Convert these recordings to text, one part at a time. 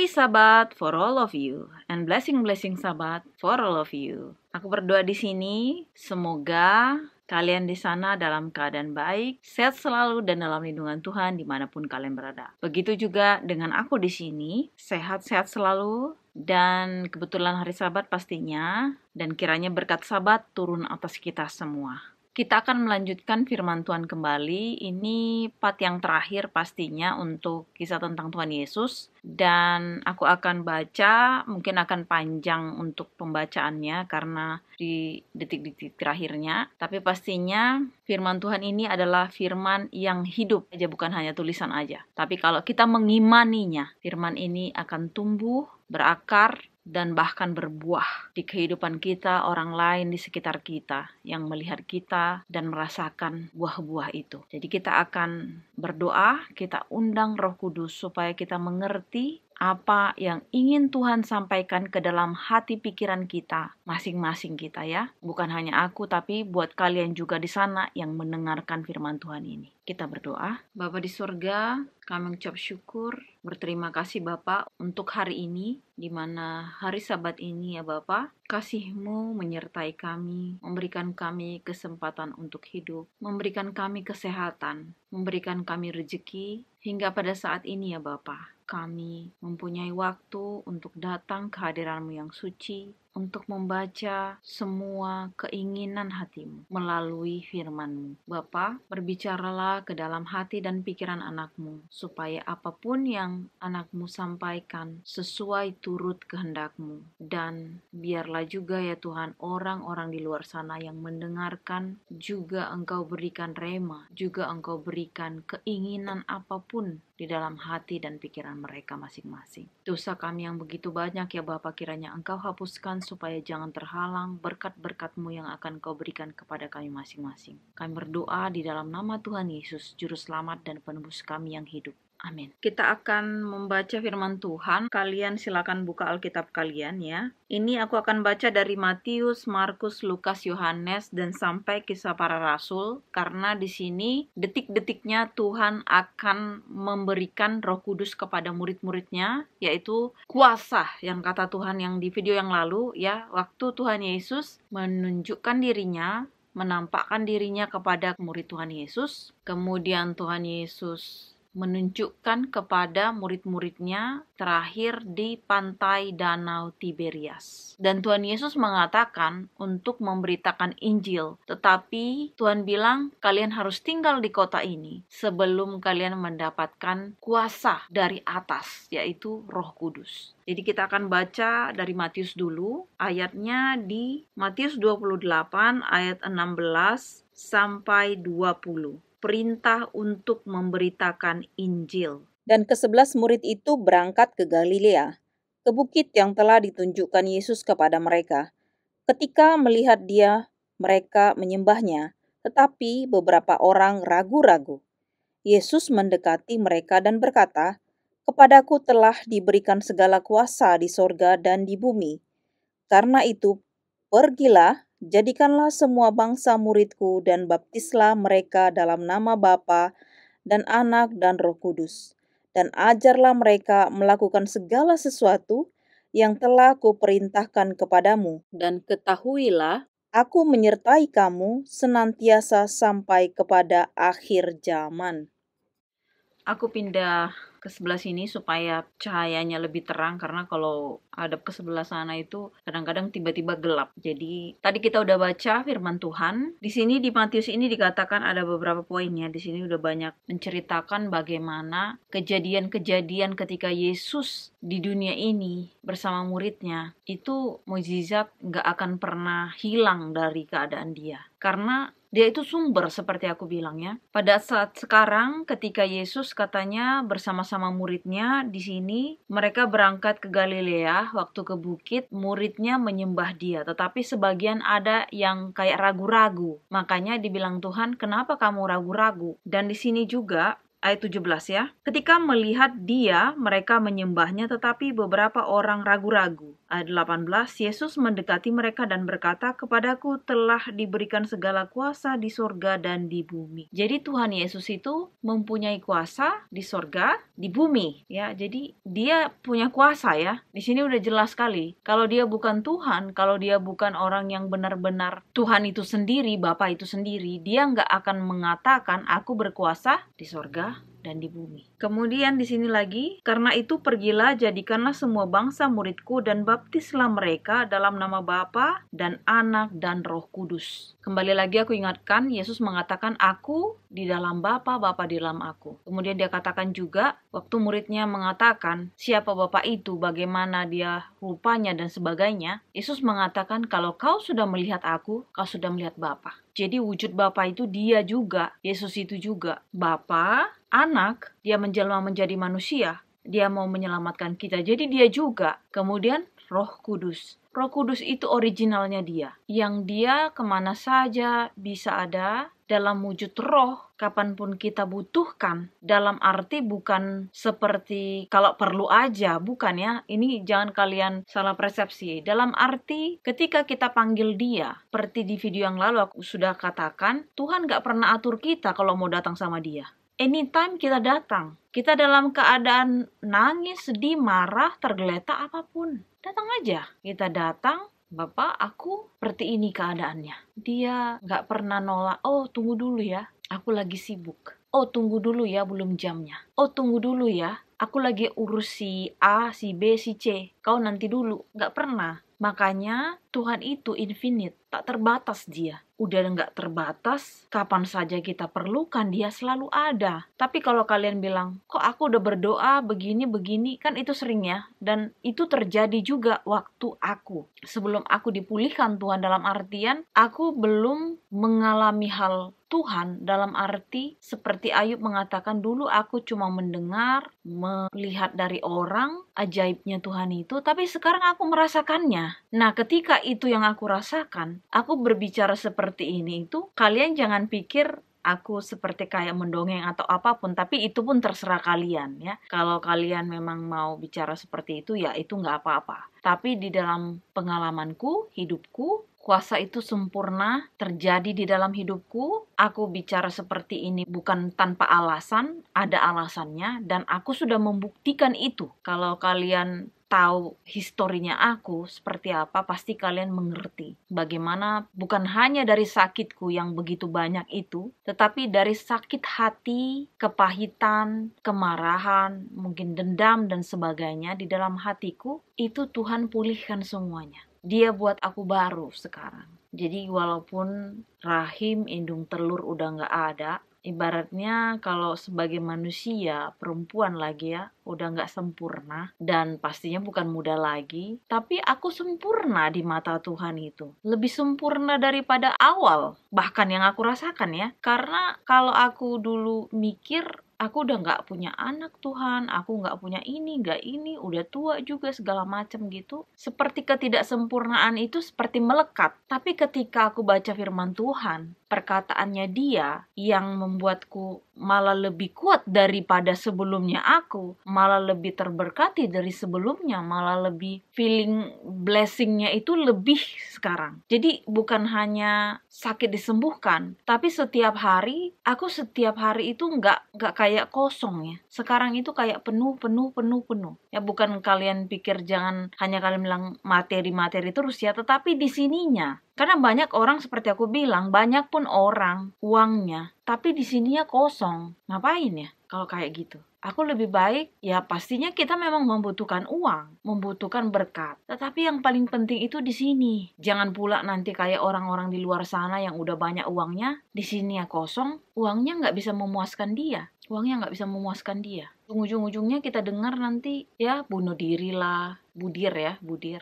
Happy Sabbath for all of you and blessing Sabbath for all of you. Aku berdoa di sini, semoga kalian di sana dalam keadaan baik, sehat selalu dan dalam lindungan Tuhan dimanapun kalian berada. Begitu juga dengan aku di sini, sehat-sehat selalu dan kebetulan hari Sabat pastinya, dan kiranya berkat Sabat turun atas kita semua. Kita akan melanjutkan firman Tuhan kembali. Ini part yang terakhir pastinya untuk kisah tentang Tuhan Yesus. Dan aku akan baca, mungkin akan panjang untuk pembacaannya karena di detik-detik terakhirnya. Tapi pastinya firman Tuhan ini adalah firman yang hidup aja, bukan hanya tulisan aja. Tapi kalau kita mengimaninya, firman ini akan tumbuh, berakar, dan bahkan berbuah di kehidupan kita, orang lain di sekitar kita yang melihat kita dan merasakan buah-buah itu. Jadi kita akan berdoa, kita undang Roh Kudus supaya kita mengerti apa yang ingin Tuhan sampaikan ke dalam hati pikiran kita, masing-masing kita ya. Bukan hanya aku, tapi buat kalian juga di sana yang mendengarkan firman Tuhan ini. Kita berdoa. Bapa di surga, kami mengucap syukur, berterima kasih Bapa untuk hari ini, di mana hari Sabat ini ya Bapa, kasih-Mu menyertai kami, memberikan kami kesempatan untuk hidup, memberikan kami kesehatan, memberikan kami rezeki, hingga pada saat ini ya Bapa, kami mempunyai waktu untuk datang ke hadiran-Mu yang suci, untuk membaca semua keinginan hati-Mu melalui firman-Mu. Bapa, berbicaralah ke dalam hati dan pikiran anak-Mu, supaya apapun yang anak-Mu sampaikan sesuai turut kehendak-Mu. Dan biarlah juga ya Tuhan, orang-orang di luar sana yang mendengarkan juga Engkau berikan rema, juga Engkau berikan keinginan apapun di dalam hati dan pikiran mereka masing-masing. Dosa kami yang begitu banyak ya Bapa, kiranya Engkau hapuskan supaya jangan terhalang berkat-berkat-Mu yang akan Kau berikan kepada kami masing-masing. Kami berdoa di dalam nama Tuhan Yesus, Juru Selamat dan Penebus kami yang hidup. Amin. Kita akan membaca firman Tuhan. Kalian silakan buka Alkitab kalian ya. Ini aku akan baca dari Matius, Markus, Lukas, Yohanes dan sampai Kisah Para Rasul, karena di sini detik-detiknya Tuhan akan memberikan Roh Kudus kepada murid-muridnya, yaitu kuasa yang kata Tuhan yang di video yang lalu ya, waktu Tuhan Yesus menunjukkan dirinya, menampakkan dirinya kepada murid Tuhan Yesus. Kemudian Tuhan Yesus menunjukkan kepada murid-muridnya terakhir di pantai Danau Tiberias. Dan Tuhan Yesus mengatakan untuk memberitakan Injil. Tetapi Tuhan bilang kalian harus tinggal di kota ini sebelum kalian mendapatkan kuasa dari atas, yaitu Roh Kudus. Jadi kita akan baca dari Matius dulu, ayatnya di Matius 28 ayat 16 sampai 20. Perintah untuk memberitakan Injil. Dan ke-11 murid itu berangkat ke Galilea, ke bukit yang telah ditunjukkan Yesus kepada mereka. Ketika melihat Dia, mereka menyembahnya, tetapi beberapa orang ragu-ragu. Yesus mendekati mereka dan berkata, "Kepadaku telah diberikan segala kuasa di sorga dan di bumi. Karena itu, pergilah, jadikanlah semua bangsa muridku dan baptislah mereka dalam nama Bapa dan Anak dan Roh Kudus. Dan ajarlah mereka melakukan segala sesuatu yang telah kuperintahkan kepadamu. Dan ketahuilah, aku menyertai kamu senantiasa sampai kepada akhir zaman." Aku pindah ke sebelah sini supaya cahayanya lebih terang, karena kalau hadap ke sebelah sana itu kadang-kadang tiba-tiba gelap. Jadi tadi kita udah baca firman Tuhan. Di sini di Matius ini dikatakan ada beberapa poinnya. Di sini udah banyak menceritakan bagaimana kejadian-kejadian ketika Yesus di dunia ini bersama muridnya, itu mukjizat nggak akan pernah hilang dari keadaan dia. Karena dia itu sumber seperti aku bilang ya. Pada saat sekarang ketika Yesus katanya bersama-sama muridnya di sini, mereka berangkat ke Galilea, waktu ke bukit, muridnya menyembah Dia, tetapi sebagian ada yang kayak ragu-ragu. Makanya dibilang Tuhan, "Kenapa kamu ragu-ragu?" Dan di sini juga ayat 17 ya. Ketika melihat Dia, mereka menyembahnya, tetapi beberapa orang ragu-ragu. ayat 18, Yesus mendekati mereka dan berkata, "Kepadaku telah diberikan segala kuasa di sorga dan di bumi." Jadi Tuhan Yesus itu mempunyai kuasa di sorga, di bumi, ya. Jadi dia punya kuasa, ya. Di sini udah jelas sekali. Kalau dia bukan Tuhan, kalau dia bukan orang yang benar-benar Tuhan itu sendiri, Bapa itu sendiri, dia nggak akan mengatakan, "Aku berkuasa di sorga dan di bumi." Kemudian di sini lagi, "Karena itu pergilah, jadikanlah semua bangsa muridku dan baptislah mereka dalam nama Bapa dan Anak dan Roh Kudus." Kembali lagi aku ingatkan, Yesus mengatakan, "Aku di dalam Bapa, Bapa di dalam aku." Kemudian dia katakan juga, waktu muridnya mengatakan, siapa Bapa itu, bagaimana dia rupanya dan sebagainya, Yesus mengatakan, "Kalau kau sudah melihat aku, kau sudah melihat Bapa." Jadi wujud Bapa itu dia juga, Yesus itu juga. Bapa, Anak, dia menjelma menjadi manusia. Dia mau menyelamatkan kita. Jadi dia juga. Kemudian Roh Kudus. Roh Kudus itu originalnya dia. Yang dia kemana saja bisa ada dalam wujud roh, kapanpun kita butuhkan. Dalam arti bukan seperti kalau perlu aja, bukan, ya. Ini jangan kalian salah persepsi. Dalam arti ketika kita panggil dia, seperti di video yang lalu aku sudah katakan, Tuhan gak pernah atur kita kalau mau datang sama dia. Anytime kita datang, kita dalam keadaan nangis, sedih, marah, tergeletak, apapun, datang aja. Kita datang, "Bapak, aku seperti ini keadaannya." Dia gak pernah nolak, "Oh, tunggu dulu ya, aku lagi sibuk. Oh, tunggu dulu ya, belum jamnya. Oh, tunggu dulu ya, aku lagi urus si A, si B, si C. Kau nanti dulu." Gak pernah. Makanya Tuhan itu infinite, tak terbatas dia. Udah nggak terbatas, kapan saja kita perlukan, dia selalu ada. Tapi kalau kalian bilang, "Kok aku udah berdoa begini-begini," kan itu sering, ya. Dan itu terjadi juga waktu aku. Sebelum aku dipulihkan Tuhan, dalam artian, aku belum mengalami hal Tuhan dalam arti seperti Ayub mengatakan, dulu aku cuma mendengar, melihat dari orang, ajaibnya Tuhan itu, tapi sekarang aku merasakannya. Nah, ketika itu yang aku rasakan, aku berbicara seperti ini itu, kalian jangan pikir aku seperti kayak mendongeng atau apapun, tapi itu pun terserah kalian, ya. Kalau kalian memang mau bicara seperti itu, ya itu nggak apa-apa. Tapi di dalam pengalamanku, hidupku, kuasa itu sempurna terjadi di dalam hidupku. Aku bicara seperti ini bukan tanpa alasan, ada alasannya, dan aku sudah membuktikan itu. Kalau kalian tahu historinya aku seperti apa, pasti kalian mengerti bagaimana bukan hanya dari sakitku yang begitu banyak itu, tetapi dari sakit hati, kepahitan, kemarahan, mungkin dendam dan sebagainya di dalam hatiku, itu Tuhan pulihkan semuanya. Dia buat aku baru sekarang. Jadi walaupun rahim, indung telur udah gak ada, ibaratnya kalau sebagai manusia, perempuan lagi, ya, udah gak sempurna, dan pastinya bukan muda lagi, tapi aku sempurna di mata Tuhan itu. Lebih sempurna daripada awal, bahkan yang aku rasakan, ya. Karena kalau aku dulu mikir, aku udah gak punya anak Tuhan, aku gak punya ini, udah tua juga segala macam gitu. Seperti ketidaksempurnaan itu seperti melekat. Tapi ketika aku baca firman Tuhan, perkataannya dia yang membuatku malah lebih kuat daripada sebelumnya aku, malah lebih terberkati dari sebelumnya, malah lebih feeling blessingnya itu lebih sekarang. Jadi bukan hanya sakit disembuhkan, tapi setiap hari, aku setiap hari itu nggak kayak kosong, ya. Sekarang itu kayak penuh. Ya, bukan kalian pikir, jangan hanya kalian bilang materi terus, ya, tetapi di sininya. Karena banyak orang seperti aku bilang, banyak pun orang uangnya, tapi di sininya kosong. Ngapain ya kalau kayak gitu? Aku lebih baik, ya pastinya kita memang membutuhkan uang, membutuhkan berkat. Tetapi yang paling penting itu di sini. Jangan pula nanti kayak orang-orang di luar sana yang udah banyak uangnya, di sini ya kosong, uangnya nggak bisa memuaskan dia. Ujung-ujungnya kita dengar nanti, ya bunuh diri lah, budir,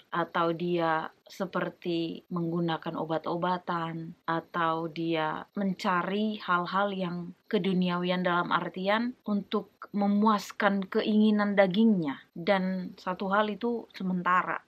atau dia seperti menggunakan obat-obatan, atau dia mencari hal-hal yang keduniawian dalam artian untuk memuaskan keinginan dagingnya. Dan satu hal itu sementara.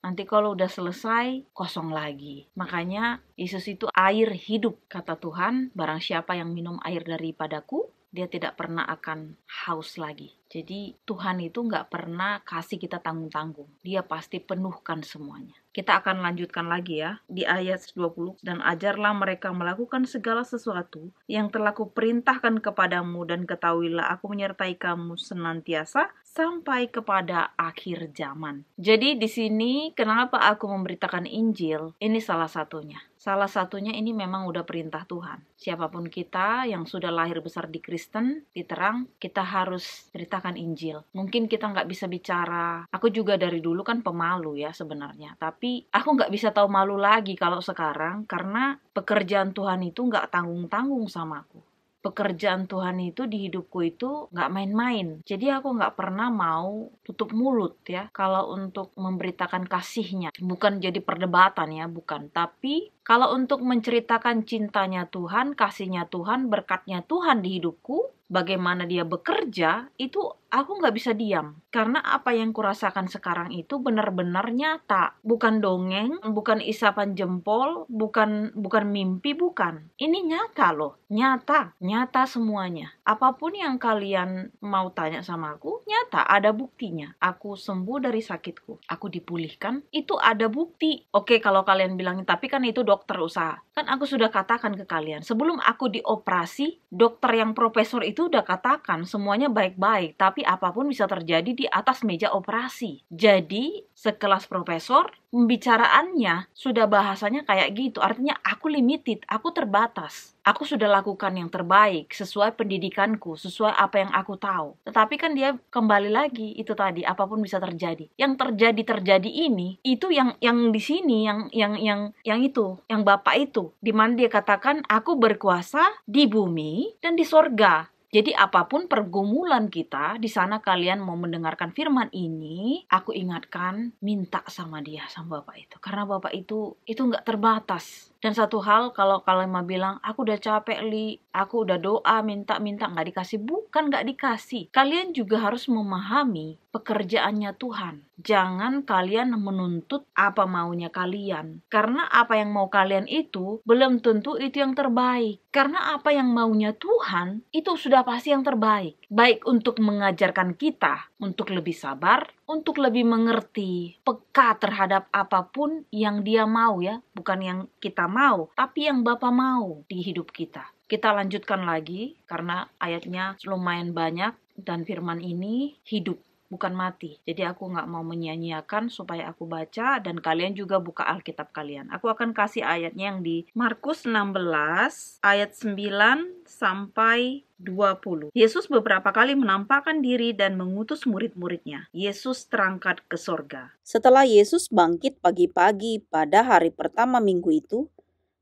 Nanti kalau udah selesai, kosong lagi. Makanya Yesus itu air hidup, kata Tuhan. Barang siapa yang minum air daripadaku, dia tidak pernah akan haus lagi. Jadi Tuhan itu nggak pernah kasih kita tanggung-tanggung. Dia pasti penuhkan semuanya. Kita akan lanjutkan lagi ya di ayat 20. Dan ajarlah mereka melakukan segala sesuatu yang telah kuperintahkan kepadamu, dan ketahuilah aku menyertai kamu senantiasa sampai kepada akhir zaman. Jadi di sini kenapa aku memberitakan Injil? Ini salah satunya. Salah satunya ini memang udah perintah Tuhan. Siapapun kita yang sudah lahir besar di Kristen, di terang, kita harus beritakan Injil. Mungkin kita nggak bisa bicara. Aku juga dari dulu kan pemalu ya sebenarnya. Tapi aku nggak bisa tahu malu lagi kalau sekarang, karena pekerjaan Tuhan itu nggak tanggung-tanggung sama aku. Pekerjaan Tuhan itu di hidupku itu nggak main-main. Jadi aku nggak pernah mau tutup mulut ya. Kalau untuk memberitakan kasihnya. Bukan jadi perdebatan ya, bukan. Tapi kalau untuk menceritakan cintanya Tuhan, kasihnya Tuhan, berkatnya Tuhan di hidupku, bagaimana dia bekerja, itu aku nggak bisa diam. Karena apa yang kurasakan sekarang itu benar-benar nyata. Bukan dongeng, bukan isapan jempol, bukan mimpi, bukan. Ini nyata loh, nyata semuanya. Apapun yang kalian mau tanya sama aku, nyata, ada buktinya. Aku sembuh dari sakitku, aku dipulihkan, itu ada bukti. Oke, kalau kalian bilang, tapi kan itu dokter usaha. Kan aku sudah katakan ke kalian, sebelum aku dioperasi, dokter yang profesor itu udah katakan semuanya baik-baik, tapi apapun bisa terjadi di atas meja operasi. Jadi, sekelas profesor, pembicaraannya sudah bahasanya kayak gitu. Artinya aku limited, aku terbatas. Aku sudah lakukan yang terbaik sesuai pendidikanku, sesuai apa yang aku tahu. Tetapi kan dia kembali lagi itu tadi, apapun bisa terjadi. Yang terjadi ini, itu yang di sini, yang itu, yang Bapak itu, di mana dia katakan aku berkuasa di bumi dan di sorga. Jadi apapun pergumulan kita, di sana kalian mau mendengarkan firman ini, aku ingatkan, minta sama dia, sama Bapak itu. Karena Bapak itu nggak terbatas. Dan satu hal, kalau kalian mau bilang, aku udah capek Li, aku udah doa, minta, nggak dikasih. Bukan nggak dikasih. Kalian juga harus memahami pekerjaannya Tuhan. Jangan kalian menuntut apa maunya kalian. Karena apa yang mau kalian itu, belum tentu itu yang terbaik. Karena apa yang maunya Tuhan, itu sudah pasti yang terbaik. Baik untuk mengajarkan kita, untuk lebih sabar, untuk lebih mengerti, peka terhadap apapun yang dia mau ya. Bukan yang kita mau, tapi yang Bapa mau di hidup kita. Kita lanjutkan lagi, karena ayatnya lumayan banyak, dan firman ini hidup, bukan mati. Jadi aku nggak mau menyia-nyiakan supaya aku baca, dan kalian juga buka Alkitab kalian. Aku akan kasih ayatnya yang di Markus 16 ayat 9 sampai 20. Yesus beberapa kali menampakkan diri dan mengutus murid-muridnya. Yesus terangkat ke sorga. Setelah Yesus bangkit pagi-pagi pada hari pertama minggu itu,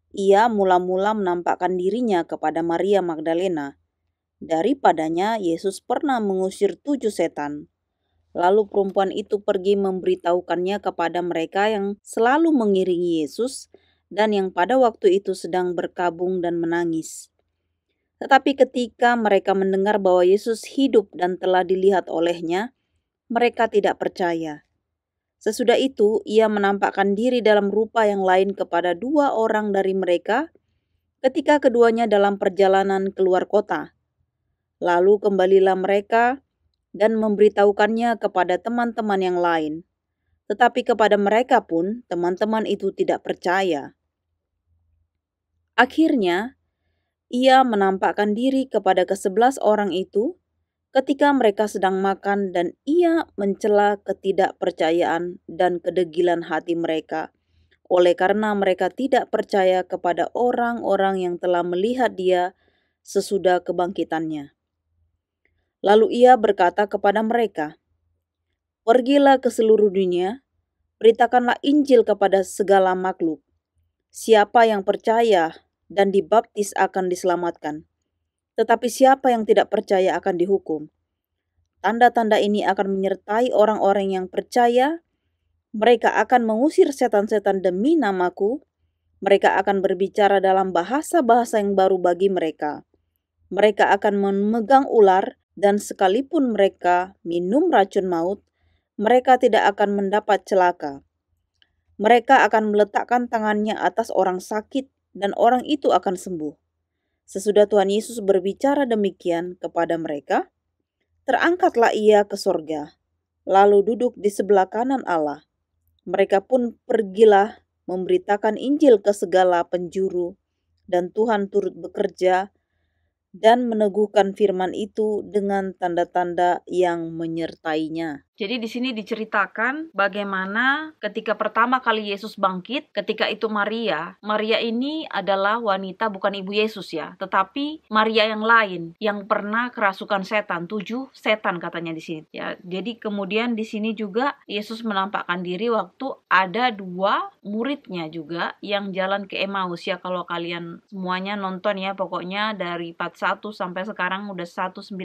ia mula-mula menampakkan dirinya kepada Maria Magdalena. Daripadanya Yesus pernah mengusir 7 setan. Lalu perempuan itu pergi memberitahukannya kepada mereka yang selalu mengiringi Yesus dan yang pada waktu itu sedang berkabung dan menangis. Tetapi ketika mereka mendengar bahwa Yesus hidup dan telah dilihat olehnya, mereka tidak percaya. Sesudah itu, ia menampakkan diri dalam rupa yang lain kepada 2 orang dari mereka ketika keduanya dalam perjalanan keluar kota. Lalu kembalilah mereka dan memberitahukannya kepada teman-teman yang lain. Tetapi kepada mereka pun, teman-teman itu tidak percaya. Akhirnya, ia menampakkan diri kepada ke-11 orang itu ketika mereka sedang makan, dan ia mencela ketidakpercayaan dan kedegilan hati mereka, oleh karena mereka tidak percaya kepada orang-orang yang telah melihat dia sesudah kebangkitannya. Lalu ia berkata kepada mereka, "Pergilah ke seluruh dunia, beritakanlah Injil kepada segala makhluk. Siapa yang percaya dan dibaptis akan diselamatkan, tetapi siapa yang tidak percaya akan dihukum. Tanda-tanda ini akan menyertai orang-orang yang percaya. Mereka akan mengusir setan-setan demi namaku. Mereka akan berbicara dalam bahasa-bahasa yang baru bagi mereka. Mereka akan memegang ular, dan sekalipun mereka minum racun maut, mereka tidak akan mendapat celaka. Mereka akan meletakkan tangannya atas orang sakit, dan orang itu akan sembuh. Sesudah Tuhan Yesus berbicara demikian kepada mereka, terangkatlah ia ke sorga, lalu duduk di sebelah kanan Allah. Mereka pun pergilah memberitakan Injil ke segala penjuru, dan Tuhan turut bekerja dan meneguhkan firman itu dengan tanda-tanda yang menyertainya. Jadi di sini diceritakan bagaimana ketika pertama kali Yesus bangkit, ketika itu Maria ini adalah wanita bukan ibu Yesus ya, tetapi Maria yang lain yang pernah kerasukan setan, 7 setan katanya di sini. Ya, jadi kemudian di sini juga Yesus menampakkan diri waktu ada 2 muridnya juga yang jalan ke Emmaus ya, kalau kalian semuanya nonton ya, pokoknya dari part 1 sampai sekarang udah 197.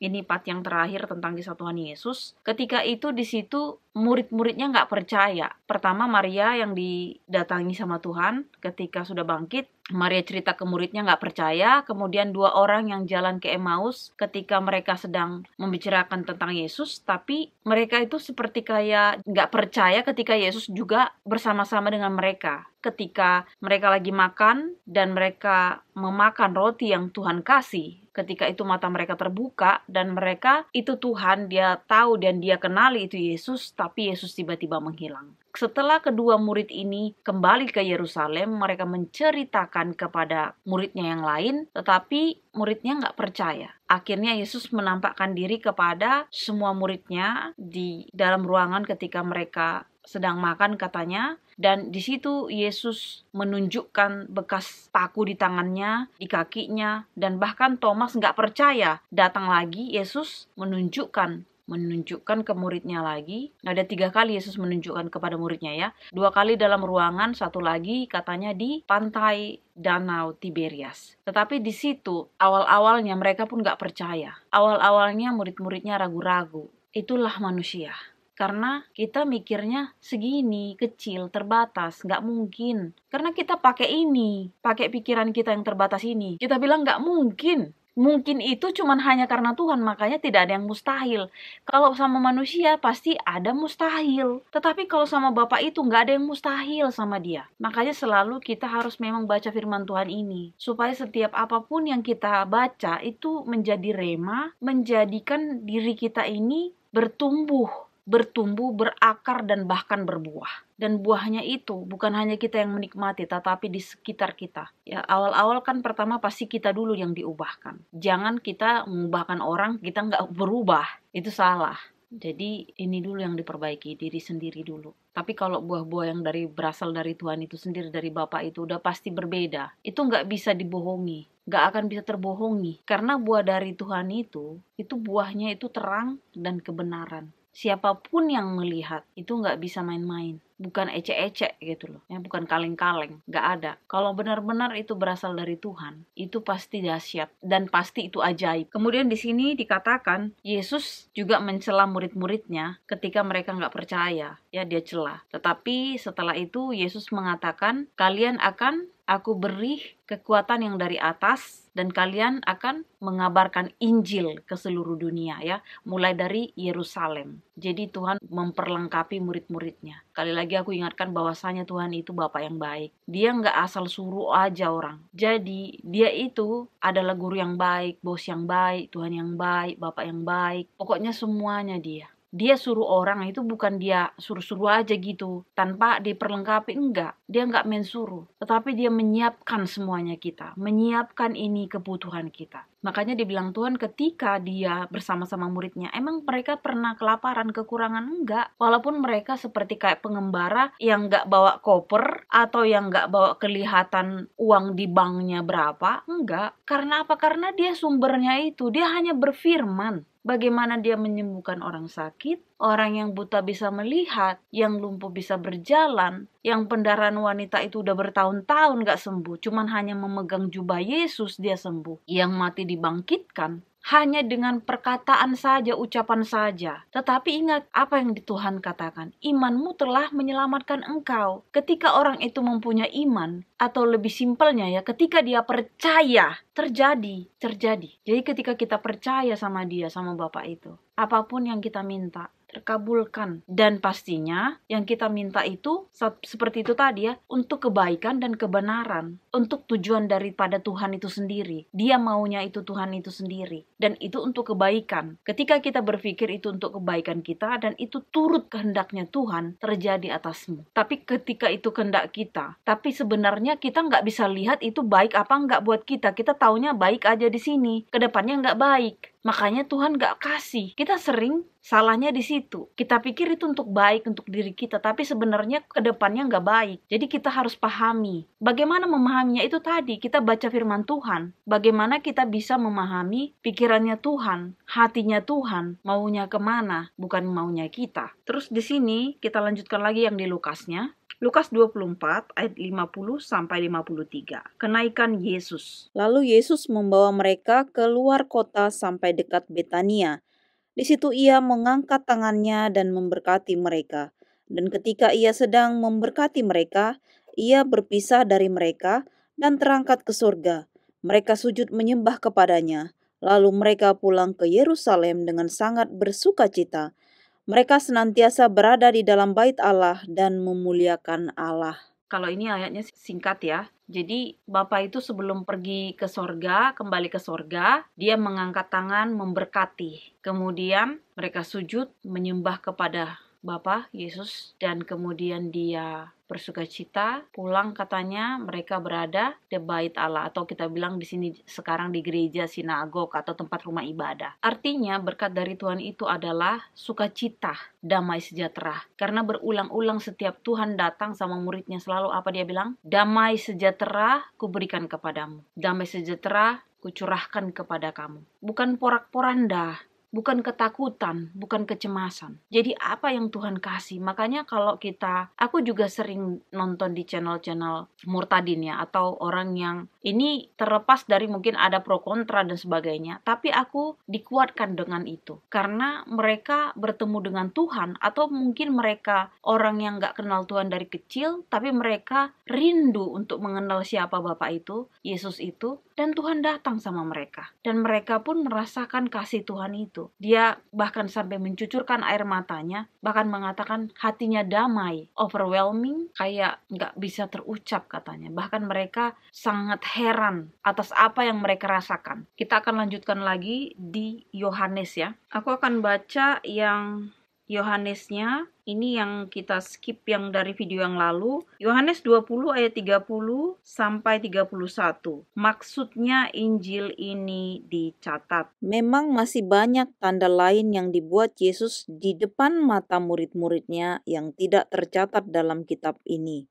Ini part yang terakhir tentang kisah Tuhan Yesus. Ketika itu di situ murid-muridnya nggak percaya. Pertama Maria yang didatangi sama Tuhan ketika sudah bangkit. Maria cerita ke muridnya nggak percaya. Kemudian 2 orang yang jalan ke Emmaus ketika mereka sedang membicarakan tentang Yesus. Tapi mereka itu seperti kayak nggak percaya ketika Yesus juga bersama-sama dengan mereka. Ketika mereka lagi makan dan mereka memakan roti yang Tuhan kasih. Ketika itu mata mereka terbuka dan mereka itu Tuhan, dia tahu dan dia kenali itu Yesus, tapi Yesus tiba-tiba menghilang. Setelah kedua murid ini kembali ke Yerusalem, mereka menceritakan kepada muridnya yang lain, tetapi muridnya nggak percaya. Akhirnya Yesus menampakkan diri kepada semua muridnya di dalam ruangan ketika mereka sedang makan katanya, dan di situ Yesus menunjukkan bekas paku di tangannya, di kakinya, dan bahkan Thomas nggak percaya. Datang lagi Yesus menunjukkan ke muridnya lagi. Ada 3 kali Yesus menunjukkan kepada muridnya ya. 2 kali dalam ruangan, 1 lagi katanya di pantai Danau Tiberias. Tetapi di situ awal-awalnya mereka pun nggak percaya. Awal-awalnya murid-muridnya ragu-ragu. Itulah manusia. Karena kita mikirnya segini, kecil, terbatas, nggak mungkin. Karena kita pakai pikiran kita yang terbatas ini. Kita bilang nggak mungkin. Mungkin itu cuman hanya karena Tuhan, makanya tidak ada yang mustahil. Kalau sama manusia pasti ada mustahil. Tetapi kalau sama Bapa itu nggak ada yang mustahil sama dia. Makanya selalu kita harus memang baca firman Tuhan ini. Supaya setiap apapun yang kita baca itu menjadi rema, menjadikan diri kita ini bertumbuh, berakar, dan bahkan berbuah. Dan buahnya itu bukan hanya kita yang menikmati, tetapi di sekitar kita. Ya, awal-awal kan pertama pasti kita dulu yang diubahkan. Jangan kita mengubahkan orang, kita nggak berubah. Itu salah. Jadi ini dulu yang diperbaiki, diri sendiri dulu. Tapi kalau buah-buah yang berasal dari Tuhan itu sendiri, dari Bapa itu udah pasti berbeda. Itu nggak bisa dibohongi. Nggak akan bisa terbohongi. Karena buah dari Tuhan itu buahnya itu terang dan kebenaran. Siapapun yang melihat itu nggak bisa main-main, bukan ecek-ecek gitu loh, ya, bukan kaleng-kaleng, nggak ada. Kalau benar-benar itu berasal dari Tuhan, itu pasti dahsyat dan pasti itu ajaib. Kemudian di sini dikatakan Yesus juga mencela murid-muridnya ketika mereka nggak percaya, ya dia cela. Tetapi setelah itu Yesus mengatakan, kalian akan Aku beri kekuatan yang dari atas dan kalian akan mengabarkan Injil ke seluruh dunia ya, mulai dari Yerusalem. Jadi Tuhan memperlengkapi murid-muridnya. Kali lagi aku ingatkan bahwasanya Tuhan itu Bapa yang baik. Dia nggak asal suruh aja orang. Jadi dia itu adalah guru yang baik, bos yang baik, Tuhan yang baik, Bapa yang baik. Pokoknya semuanya dia. Dia suruh orang itu bukan dia suruh-suruh aja gitu tanpa diperlengkapi, enggak. Dia enggak mensuruh, tetapi dia menyiapkan semuanya kita, menyiapkan ini kebutuhan kita. Makanya dibilang Tuhan ketika dia bersama-sama muridnya, emang mereka pernah kelaparan, kekurangan? Enggak. Walaupun mereka seperti kayak pengembara yang enggak bawa koper atau yang enggak bawa kelihatan uang di banknya berapa, enggak. Karena apa? Karena dia sumbernya itu, dia hanya berfirman. Bagaimana dia menyembuhkan orang sakit, orang yang buta bisa melihat, yang lumpuh bisa berjalan, yang pendarahan wanita itu udah bertahun-tahun gak sembuh, cuman hanya memegang jubah Yesus dia sembuh, yang mati dibangkitkan. Hanya dengan perkataan saja, ucapan saja. Tetapi ingat apa yang Tuhan katakan. Imanmu telah menyelamatkan engkau. Ketika orang itu mempunyai iman, atau lebih simpelnya ya, ketika dia percaya, terjadi. Jadi ketika kita percaya sama dia, sama Bapa itu, apapun yang kita minta, terkabulkan. Dan pastinya yang kita minta itu seperti itu tadi ya, untuk kebaikan dan kebenaran, untuk tujuan daripada Tuhan itu sendiri. Dia maunya itu Tuhan itu sendiri, dan itu untuk kebaikan. Ketika kita berpikir itu untuk kebaikan kita dan itu turut kehendaknya Tuhan terjadi atasmu. Tapi ketika itu kehendak kita, tapi sebenarnya kita nggak bisa lihat itu baik apa nggak buat kita. Kita taunya baik aja di sini, kedepannya nggak baik. Makanya Tuhan gak kasih. Kita sering salahnya di situ. Kita pikir itu untuk baik, untuk diri kita. Tapi sebenarnya ke depannya gak baik. Jadi kita harus pahami. Bagaimana memahaminya itu tadi. Kita baca firman Tuhan. Bagaimana kita bisa memahami pikirannya Tuhan. Hatinya Tuhan. Maunya kemana. Bukan maunya kita. Terus di sini kita lanjutkan lagi yang di Lukasnya. Lukas 24 ayat 50 sampai 53. Kenaikan Yesus. Lalu Yesus membawa mereka keluar kota sampai dekat Betania. Di situ ia mengangkat tangannya dan memberkati mereka. Dan ketika ia sedang memberkati mereka, ia berpisah dari mereka dan terangkat ke surga. Mereka sujud menyembah kepadanya. Lalu mereka pulang ke Yerusalem dengan sangat bersukacita. Mereka senantiasa berada di dalam bait Allah dan memuliakan Allah. Kalau ini ayatnya singkat ya. Jadi Bapak itu sebelum pergi ke sorga, kembali ke sorga, dia mengangkat tangan memberkati. Kemudian mereka sujud menyembah kepada Bapa Yesus, dan kemudian dia bersukacita pulang. Katanya mereka berada di bait Allah, atau kita bilang di sini sekarang di gereja, sinagog atau tempat rumah ibadah. Artinya berkat dari Tuhan itu adalah sukacita, damai sejahtera. Karena berulang-ulang setiap Tuhan datang sama muridnya selalu apa dia bilang? Damai sejahtera kuberikan kepadamu. Damai sejahtera kucurahkan kepada kamu. Bukan porak-poranda, bukan ketakutan, bukan kecemasan. Jadi apa yang Tuhan kasih? Makanya kalau aku juga sering nonton di channel-channel murtadin ya, atau orang yang ini terlepas dari mungkin ada pro kontra dan sebagainya, tapi aku dikuatkan dengan itu. Karena mereka bertemu dengan Tuhan, atau mungkin mereka orang yang gak kenal Tuhan dari kecil, tapi mereka rindu untuk mengenal siapa Bapa itu, Yesus itu, dan Tuhan datang sama mereka. Dan mereka pun merasakan kasih Tuhan itu. Dia bahkan sampai mencucurkan air matanya, bahkan mengatakan hatinya damai, overwhelming, kayak gak bisa terucap katanya. Bahkan mereka sangat heran atas apa yang mereka rasakan. Kita akan lanjutkan lagi di Yohanes ya. Aku akan baca yang Yohanesnya, ini yang kita skip yang dari video yang lalu. Yohanes 20 ayat 30 sampai 31. Maksudnya Injil ini dicatat. Memang masih banyak tanda lain yang dibuat Yesus di depan mata murid-muridnya yang tidak tercatat dalam kitab ini.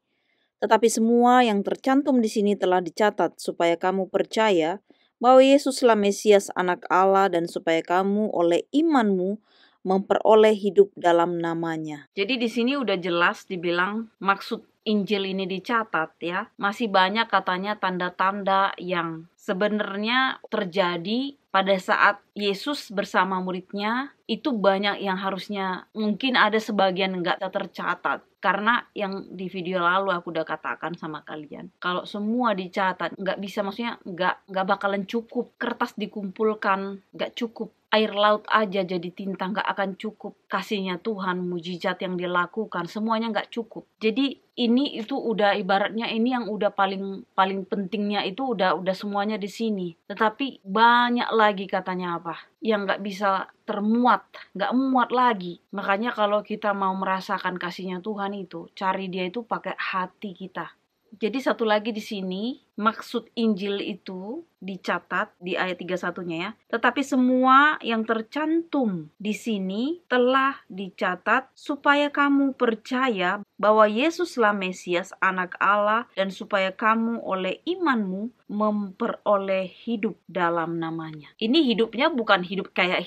Tetapi semua yang tercantum di sini telah dicatat supaya kamu percaya bahwa Yesuslah Mesias Anak Allah, dan supaya kamu oleh imanmu memperoleh hidup dalam namanya. Jadi di sini udah jelas dibilang maksud Injil ini dicatat ya. Masih banyak katanya tanda-tanda yang sebenarnya terjadi pada saat Yesus bersama muridnya. Itu banyak yang harusnya mungkin ada sebagian nggak tercatat. Karena yang di video lalu aku udah katakan sama kalian, kalau semua dicatat nggak bisa, maksudnya nggak bakalan cukup. Kertas dikumpulkan nggak cukup, air laut aja jadi tinta nggak akan cukup. Kasihnya Tuhan, mujizat yang dilakukan, semuanya nggak cukup. Jadi ini itu udah ibaratnya ini yang udah paling pentingnya itu udah semuanya di sini. Tetapi banyak lagi katanya apa yang nggak bisa termuat, nggak muat lagi. Makanya kalau kita mau merasakan kasihnya Tuhan itu, cari dia itu pakai hati kita. Jadi satu lagi di sini, maksud Injil itu dicatat di ayat 31-nya ya. Tetapi semua yang tercantum di sini telah dicatat supaya kamu percaya bahwa Yesuslah Mesias Anak Allah, dan supaya kamu oleh imanmu memperoleh hidup dalam namanya. Ini hidupnya bukan hidup kayak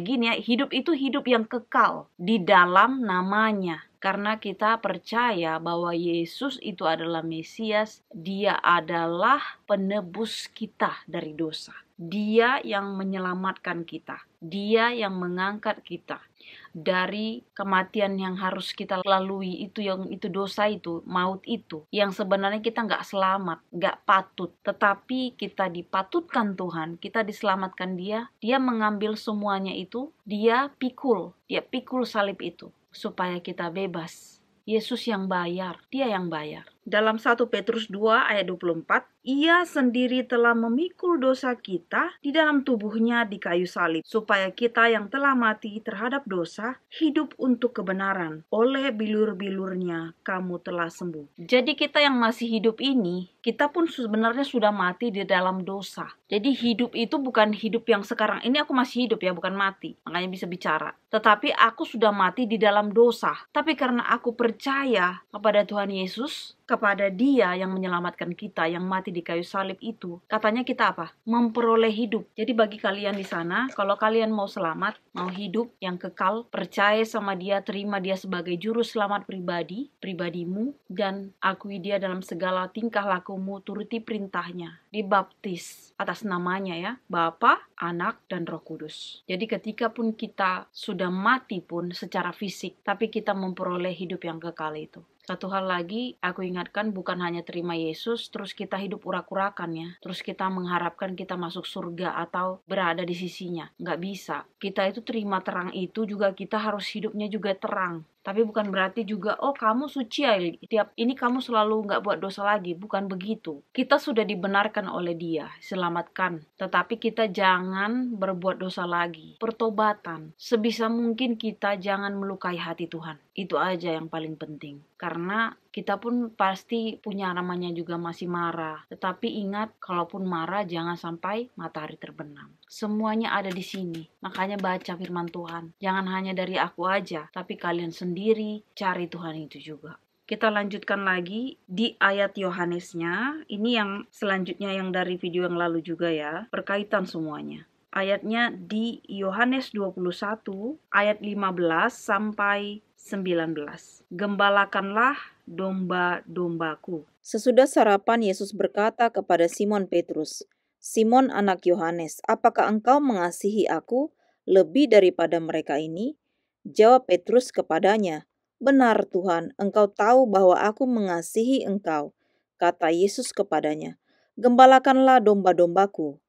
gini ya. Hidup itu hidup yang kekal di dalam namanya. Karena kita percaya bahwa Yesus itu adalah Mesias, Dia adalah penebus kita dari dosa. Dia yang menyelamatkan kita. Dia yang mengangkat kita dari kematian yang harus kita lalui, itu dosa itu, maut itu, yang sebenarnya kita nggak selamat, nggak patut, tetapi kita dipatutkan Tuhan, kita diselamatkan Dia mengambil semuanya itu, Dia pikul salib itu supaya kita bebas. Yesus yang bayar, Dia yang bayar. Dalam 1 Petrus 2 ayat 24, Ia sendiri telah memikul dosa kita di dalam tubuhnya di kayu salib, supaya kita yang telah mati terhadap dosa, hidup untuk kebenaran. Oleh bilur-bilurnya kamu telah sembuh. Jadi kita yang masih hidup ini, kita pun sebenarnya sudah mati di dalam dosa. Jadi hidup itu bukan hidup yang sekarang. Ini aku masih hidup ya, bukan mati. Makanya bisa bicara. Tetapi aku sudah mati di dalam dosa. Tapi karena aku percaya kepada Tuhan Yesus, kepada Dia yang menyelamatkan kita, yang mati di kayu salib itu, katanya kita apa? Memperoleh hidup. Jadi bagi kalian di sana, kalau kalian mau selamat, mau hidup yang kekal, percaya sama Dia, terima Dia sebagai juru selamat pribadimu, dan akui Dia dalam segala tingkah lakumu, turuti perintahnya, dibaptis atas namanya ya, Bapa, Anak, dan Roh Kudus. Jadi ketika pun kita sudah mati pun secara fisik, tapi kita memperoleh hidup yang kekal itu. Satu hal lagi, aku ingatkan, bukan hanya terima Yesus, terus kita hidup urak-urakan ya. Terus kita mengharapkan kita masuk surga atau berada di sisinya. Nggak bisa. Kita itu terima terang itu juga, kita harus hidupnya juga terang. Tapi bukan berarti juga, oh kamu suci ya, tiap ini kamu selalu nggak buat dosa lagi. Bukan begitu. Kita sudah dibenarkan oleh Dia, selamatkan. Tetapi kita jangan berbuat dosa lagi. Pertobatan. Sebisa mungkin kita jangan melukai hati Tuhan. Itu aja yang paling penting. Karena kita pun pasti punya namanya juga masih marah. Tetapi ingat, kalaupun marah jangan sampai matahari terbenam. Semuanya ada di sini. Makanya baca firman Tuhan. Jangan hanya dari aku aja, tapi kalian sendiri cari Tuhan itu juga. Kita lanjutkan lagi di ayat Yohanesnya. Ini yang selanjutnya yang dari video yang lalu juga ya. Berkaitan semuanya. Ayatnya di Yohanes 21 ayat 15 sampai 19. Gembalakanlah domba-dombaku. Sesudah sarapan, Yesus berkata kepada Simon Petrus, Simon anak Yohanes, apakah engkau mengasihi aku lebih daripada mereka ini? Jawab Petrus kepadanya, benar Tuhan, engkau tahu bahwa aku mengasihi engkau. Kata Yesus kepadanya, gembalakanlah domba-dombaku.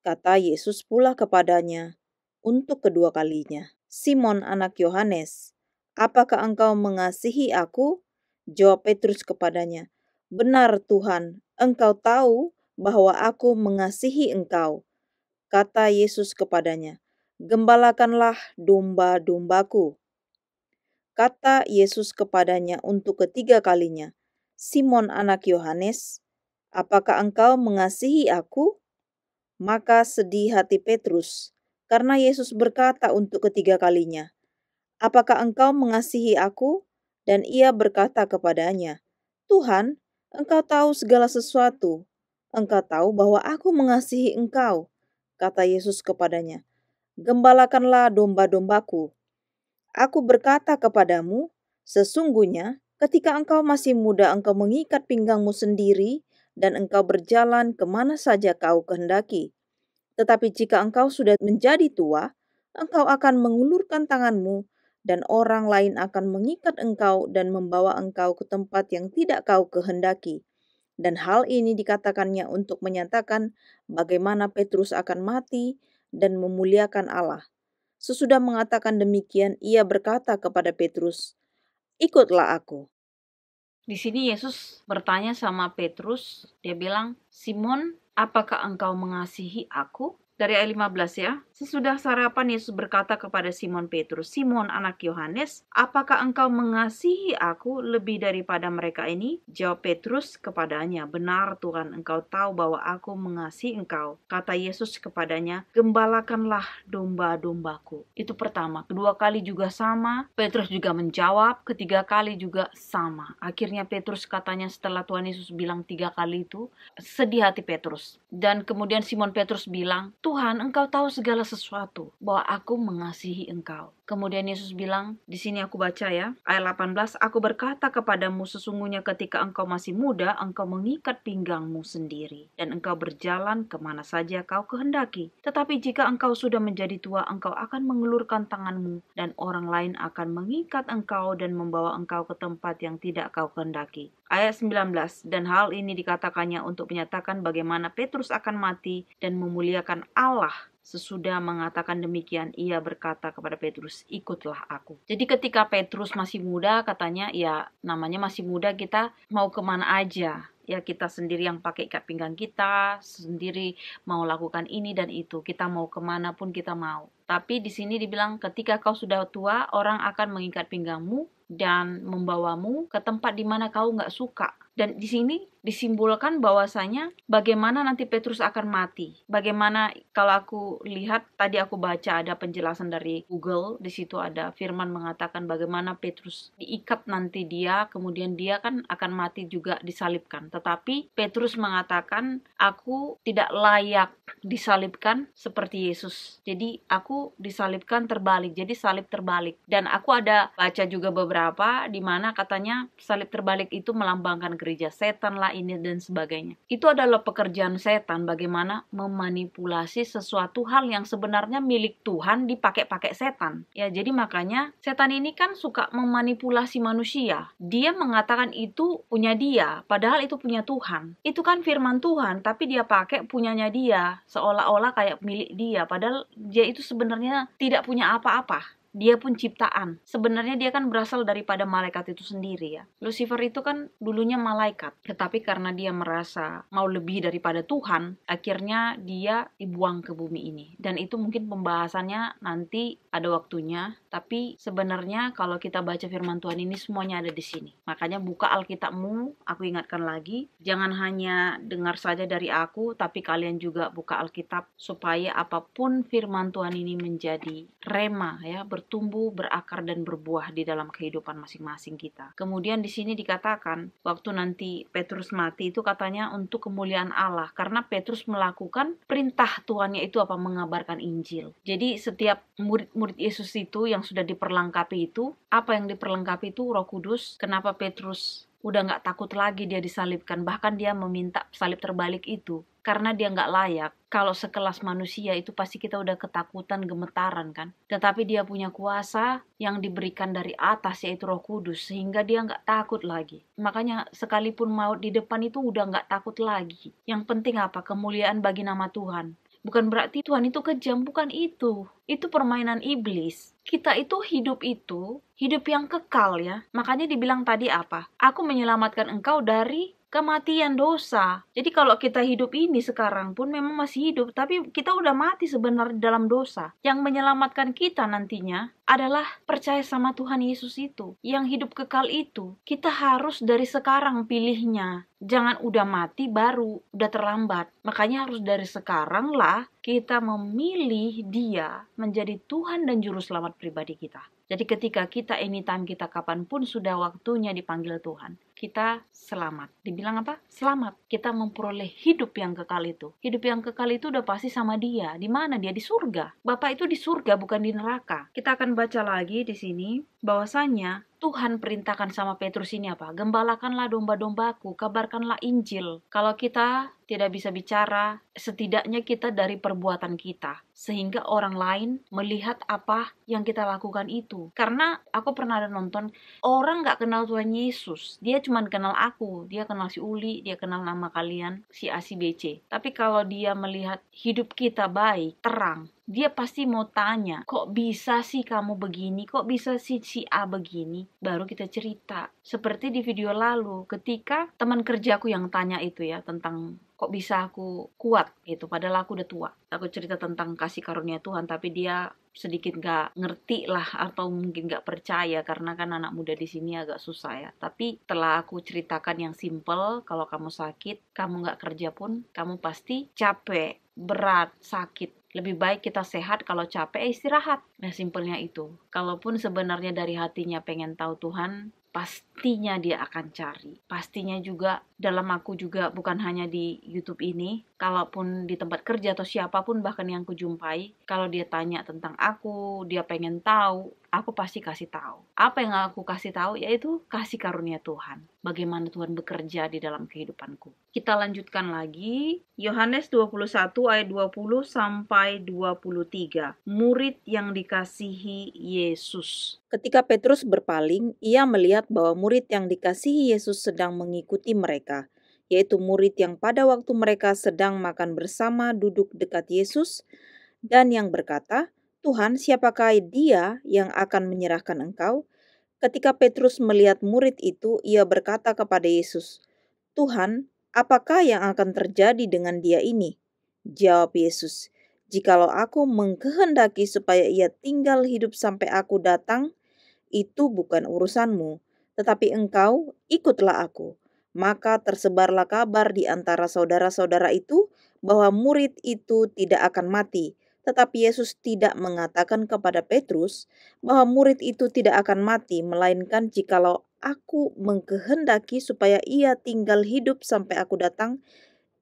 Kata Yesus pula kepadanya untuk kedua kalinya, Simon anak Yohanes, apakah engkau mengasihi aku? Jawab Petrus kepadanya, benar Tuhan, engkau tahu bahwa aku mengasihi engkau. Kata Yesus kepadanya, gembalakanlah domba-dombaku. Kata Yesus kepadanya untuk ketiga kalinya, Simon anak Yohanes, apakah engkau mengasihi aku? Maka sedih hati Petrus, karena Yesus berkata untuk ketiga kalinya, apakah engkau mengasihi aku? Dan ia berkata kepadanya, Tuhan, engkau tahu segala sesuatu. Engkau tahu bahwa aku mengasihi engkau. Kata Yesus kepadanya, gembalakanlah domba-dombaku. Aku berkata kepadamu, sesungguhnya ketika engkau masih muda, engkau mengikat pinggangmu sendiri, dan engkau berjalan kemana saja kau kehendaki. Tetapi jika engkau sudah menjadi tua, engkau akan mengulurkan tanganmu, dan orang lain akan mengikat engkau dan membawa engkau ke tempat yang tidak kau kehendaki. Dan hal ini dikatakannya untuk menyatakan bagaimana Petrus akan mati dan memuliakan Allah. Sesudah mengatakan demikian, ia berkata kepada Petrus, ikutlah aku. Di sini Yesus bertanya sama Petrus, dia bilang, Simon, apakah engkau mengasihi aku? Dari ayat 15 ya. Sesudah sarapan Yesus berkata kepada Simon Petrus, Simon anak Yohanes, apakah engkau mengasihi aku lebih daripada mereka ini? Jawab Petrus kepadanya, benar Tuhan, engkau tahu bahwa aku mengasihi engkau. Kata Yesus kepadanya, gembalakanlah domba-dombaku. Itu pertama. Kedua kali juga sama. Petrus juga menjawab. Ketiga kali juga sama. Akhirnya Petrus katanya setelah Tuhan Yesus bilang 3 kali itu, sedih hati Petrus. Dan kemudian Simon Petrus bilang, Tuhan, Engkau tahu segala sesuatu, bahwa aku mengasihi Engkau. Kemudian Yesus bilang, di sini aku baca ya, ayat 18, aku berkata kepadamu sesungguhnya ketika engkau masih muda, engkau mengikat pinggangmu sendiri, dan engkau berjalan kemana saja kau kehendaki. Tetapi jika engkau sudah menjadi tua, engkau akan mengulurkan tanganmu, dan orang lain akan mengikat engkau dan membawa engkau ke tempat yang tidak kau kehendaki. Ayat 19, dan hal ini dikatakannya untuk menyatakan bagaimana Petrus akan mati dan memuliakan Allah. Sesudah mengatakan demikian, ia berkata kepada Petrus, ikutlah aku. Jadi ketika Petrus masih muda, katanya ya namanya masih muda, kita mau kemana aja. Ya kita sendiri yang pakai ikat pinggang kita, sendiri mau lakukan ini dan itu. Kita mau kemana pun kita mau. Tapi di sini dibilang ketika kau sudah tua, orang akan mengikat pinggangmu dan membawamu ke tempat di mana kau nggak suka. Dan di sini disimbolkan bahwasanya bagaimana nanti Petrus akan mati. Bagaimana kalau aku lihat tadi aku baca ada penjelasan dari Google, di situ ada firman mengatakan bagaimana Petrus diikat nanti dia, kemudian dia kan akan mati juga disalibkan. Tetapi Petrus mengatakan, aku tidak layak disalibkan seperti Yesus. Jadi aku disalibkan terbalik, jadi salib terbalik. Dan aku ada baca juga beberapa di mana katanya salib terbalik itu melambangkan gereja setan lah ini dan sebagainya. Itu adalah pekerjaan setan, bagaimana memanipulasi sesuatu hal yang sebenarnya milik Tuhan dipakai-pakai setan. Ya, jadi makanya setan ini kan suka memanipulasi manusia. Dia mengatakan itu punya dia, padahal itu punya Tuhan. Itu kan firman Tuhan, tapi dia pakai punyanya dia, seolah-olah kayak milik dia, padahal dia itu sebenarnya tidak punya apa-apa. Dia pun ciptaan. Sebenarnya dia kan berasal daripada malaikat itu sendiri ya. Lucifer itu kan dulunya malaikat. Tetapi karena dia merasa mau lebih daripada Tuhan, akhirnya dia dibuang ke bumi ini. Dan itu mungkin pembahasannya nanti ada waktunya. Tapi sebenarnya kalau kita baca firman Tuhan ini semuanya ada di sini. Makanya buka Alkitabmu, aku ingatkan lagi. Jangan hanya dengar saja dari aku, tapi kalian juga buka Alkitab. Supaya apapun firman Tuhan ini menjadi rema ya, bertumbuh, berakar dan berbuah di dalam kehidupan masing-masing kita. Kemudian di sini dikatakan waktu nanti Petrus mati itu katanya untuk kemuliaan Allah, karena Petrus melakukan perintah Tuhannya itu apa? Mengabarkan Injil. Jadi setiap murid-murid Yesus itu yang sudah diperlengkapi itu, apa yang diperlengkapi itu Roh Kudus. Kenapa Petrus udah nggak takut lagi dia disalibkan, bahkan dia meminta salib terbalik itu karena dia nggak layak. Kalau sekelas manusia itu pasti kita udah ketakutan, gemetaran kan. Tetapi dia punya kuasa yang diberikan dari atas yaitu Roh Kudus, sehingga dia nggak takut lagi. Makanya sekalipun maut di depan itu udah nggak takut lagi. Yang penting apa? Kemuliaan bagi nama Tuhan. Bukan berarti Tuhan itu kejam, bukan itu. Itu permainan iblis. Kita itu hidup yang kekal ya. Makanya dibilang tadi apa? Aku menyelamatkan engkau dari kematian dosa. Jadi kalau kita hidup ini sekarang pun memang masih hidup, tapi kita udah mati sebenarnya dalam dosa. Yang menyelamatkan kita nantinya adalah percaya sama Tuhan Yesus itu. Yang hidup kekal itu, kita harus dari sekarang pilihnya. Jangan udah mati baru, udah terlambat. Makanya harus dari sekarang lah kita memilih dia menjadi Tuhan dan Juru Selamat pribadi kita. Jadi ketika kita anytime kita kapanpun sudah waktunya dipanggil Tuhan, kita selamat. Dibilang apa? Selamat. Kita memperoleh hidup yang kekal itu. Hidup yang kekal itu udah pasti sama dia. Di mana dia? Di surga. Bapak itu di surga, bukan di neraka. Kita akan baca lagi di sini bahwasanya Tuhan perintahkan sama Petrus ini apa? Gembalakanlah domba-dombaku, kabarkanlah Injil. Kalau kita tidak bisa bicara, setidaknya kita dari perbuatan kita. Sehingga orang lain melihat apa yang kita lakukan itu. Karena aku pernah ada nonton, orang gak kenal Tuhan Yesus. Dia cuma kenal aku, dia kenal si Uli, dia kenal nama kalian, si A, si B, C. Tapi kalau dia melihat hidup kita baik, terang, dia pasti mau tanya, kok bisa sih kamu begini? Kok bisa sih si A begini? Baru kita cerita. Seperti di video lalu, ketika teman kerjaku yang tanya itu ya, tentang kok bisa aku kuat gitu, padahal aku udah tua. Aku cerita tentang kasih karunia Tuhan, tapi dia sedikit gak ngerti lah, atau mungkin gak percaya, karena kan anak muda di sini agak susah ya. Tapi setelah aku ceritakan yang simple, kalau kamu sakit, kamu gak kerja pun, kamu pasti capek, berat, sakit. Lebih baik kita sehat, kalau capek istirahat. Nah simpelnya itu. Kalaupun sebenarnya dari hatinya pengen tahu Tuhan, pastinya dia akan cari. Pastinya juga dalam aku juga bukan hanya di YouTube ini, kalaupun di tempat kerja atau siapapun bahkan yang kujumpai, kalau dia tanya tentang aku, dia pengen tahu, aku pasti kasih tahu. Apa yang aku kasih tahu yaitu kasih karunia Tuhan. Bagaimana Tuhan bekerja di dalam kehidupanku. Kita lanjutkan lagi. Yohanes 21 ayat 20 sampai 23. Murid yang dikasihi Yesus. Ketika Petrus berpaling, ia melihat bahwa murid yang dikasihi Yesus sedang mengikuti mereka, yaitu murid yang pada waktu mereka sedang makan bersama duduk dekat Yesus, dan yang berkata, "Tuhan, siapakah dia yang akan menyerahkan Engkau?" Ketika Petrus melihat murid itu, ia berkata kepada Yesus, "Tuhan, apakah yang akan terjadi dengan dia ini?" Jawab Yesus, "Jikalau aku mengkehendaki supaya ia tinggal hidup sampai aku datang, itu bukan urusanmu, tetapi engkau ikutlah aku." Maka tersebarlah kabar di antara saudara-saudara itu bahwa murid itu tidak akan mati. Tetapi Yesus tidak mengatakan kepada Petrus bahwa murid itu tidak akan mati, melainkan jikalau aku mengkehendaki supaya ia tinggal hidup sampai aku datang,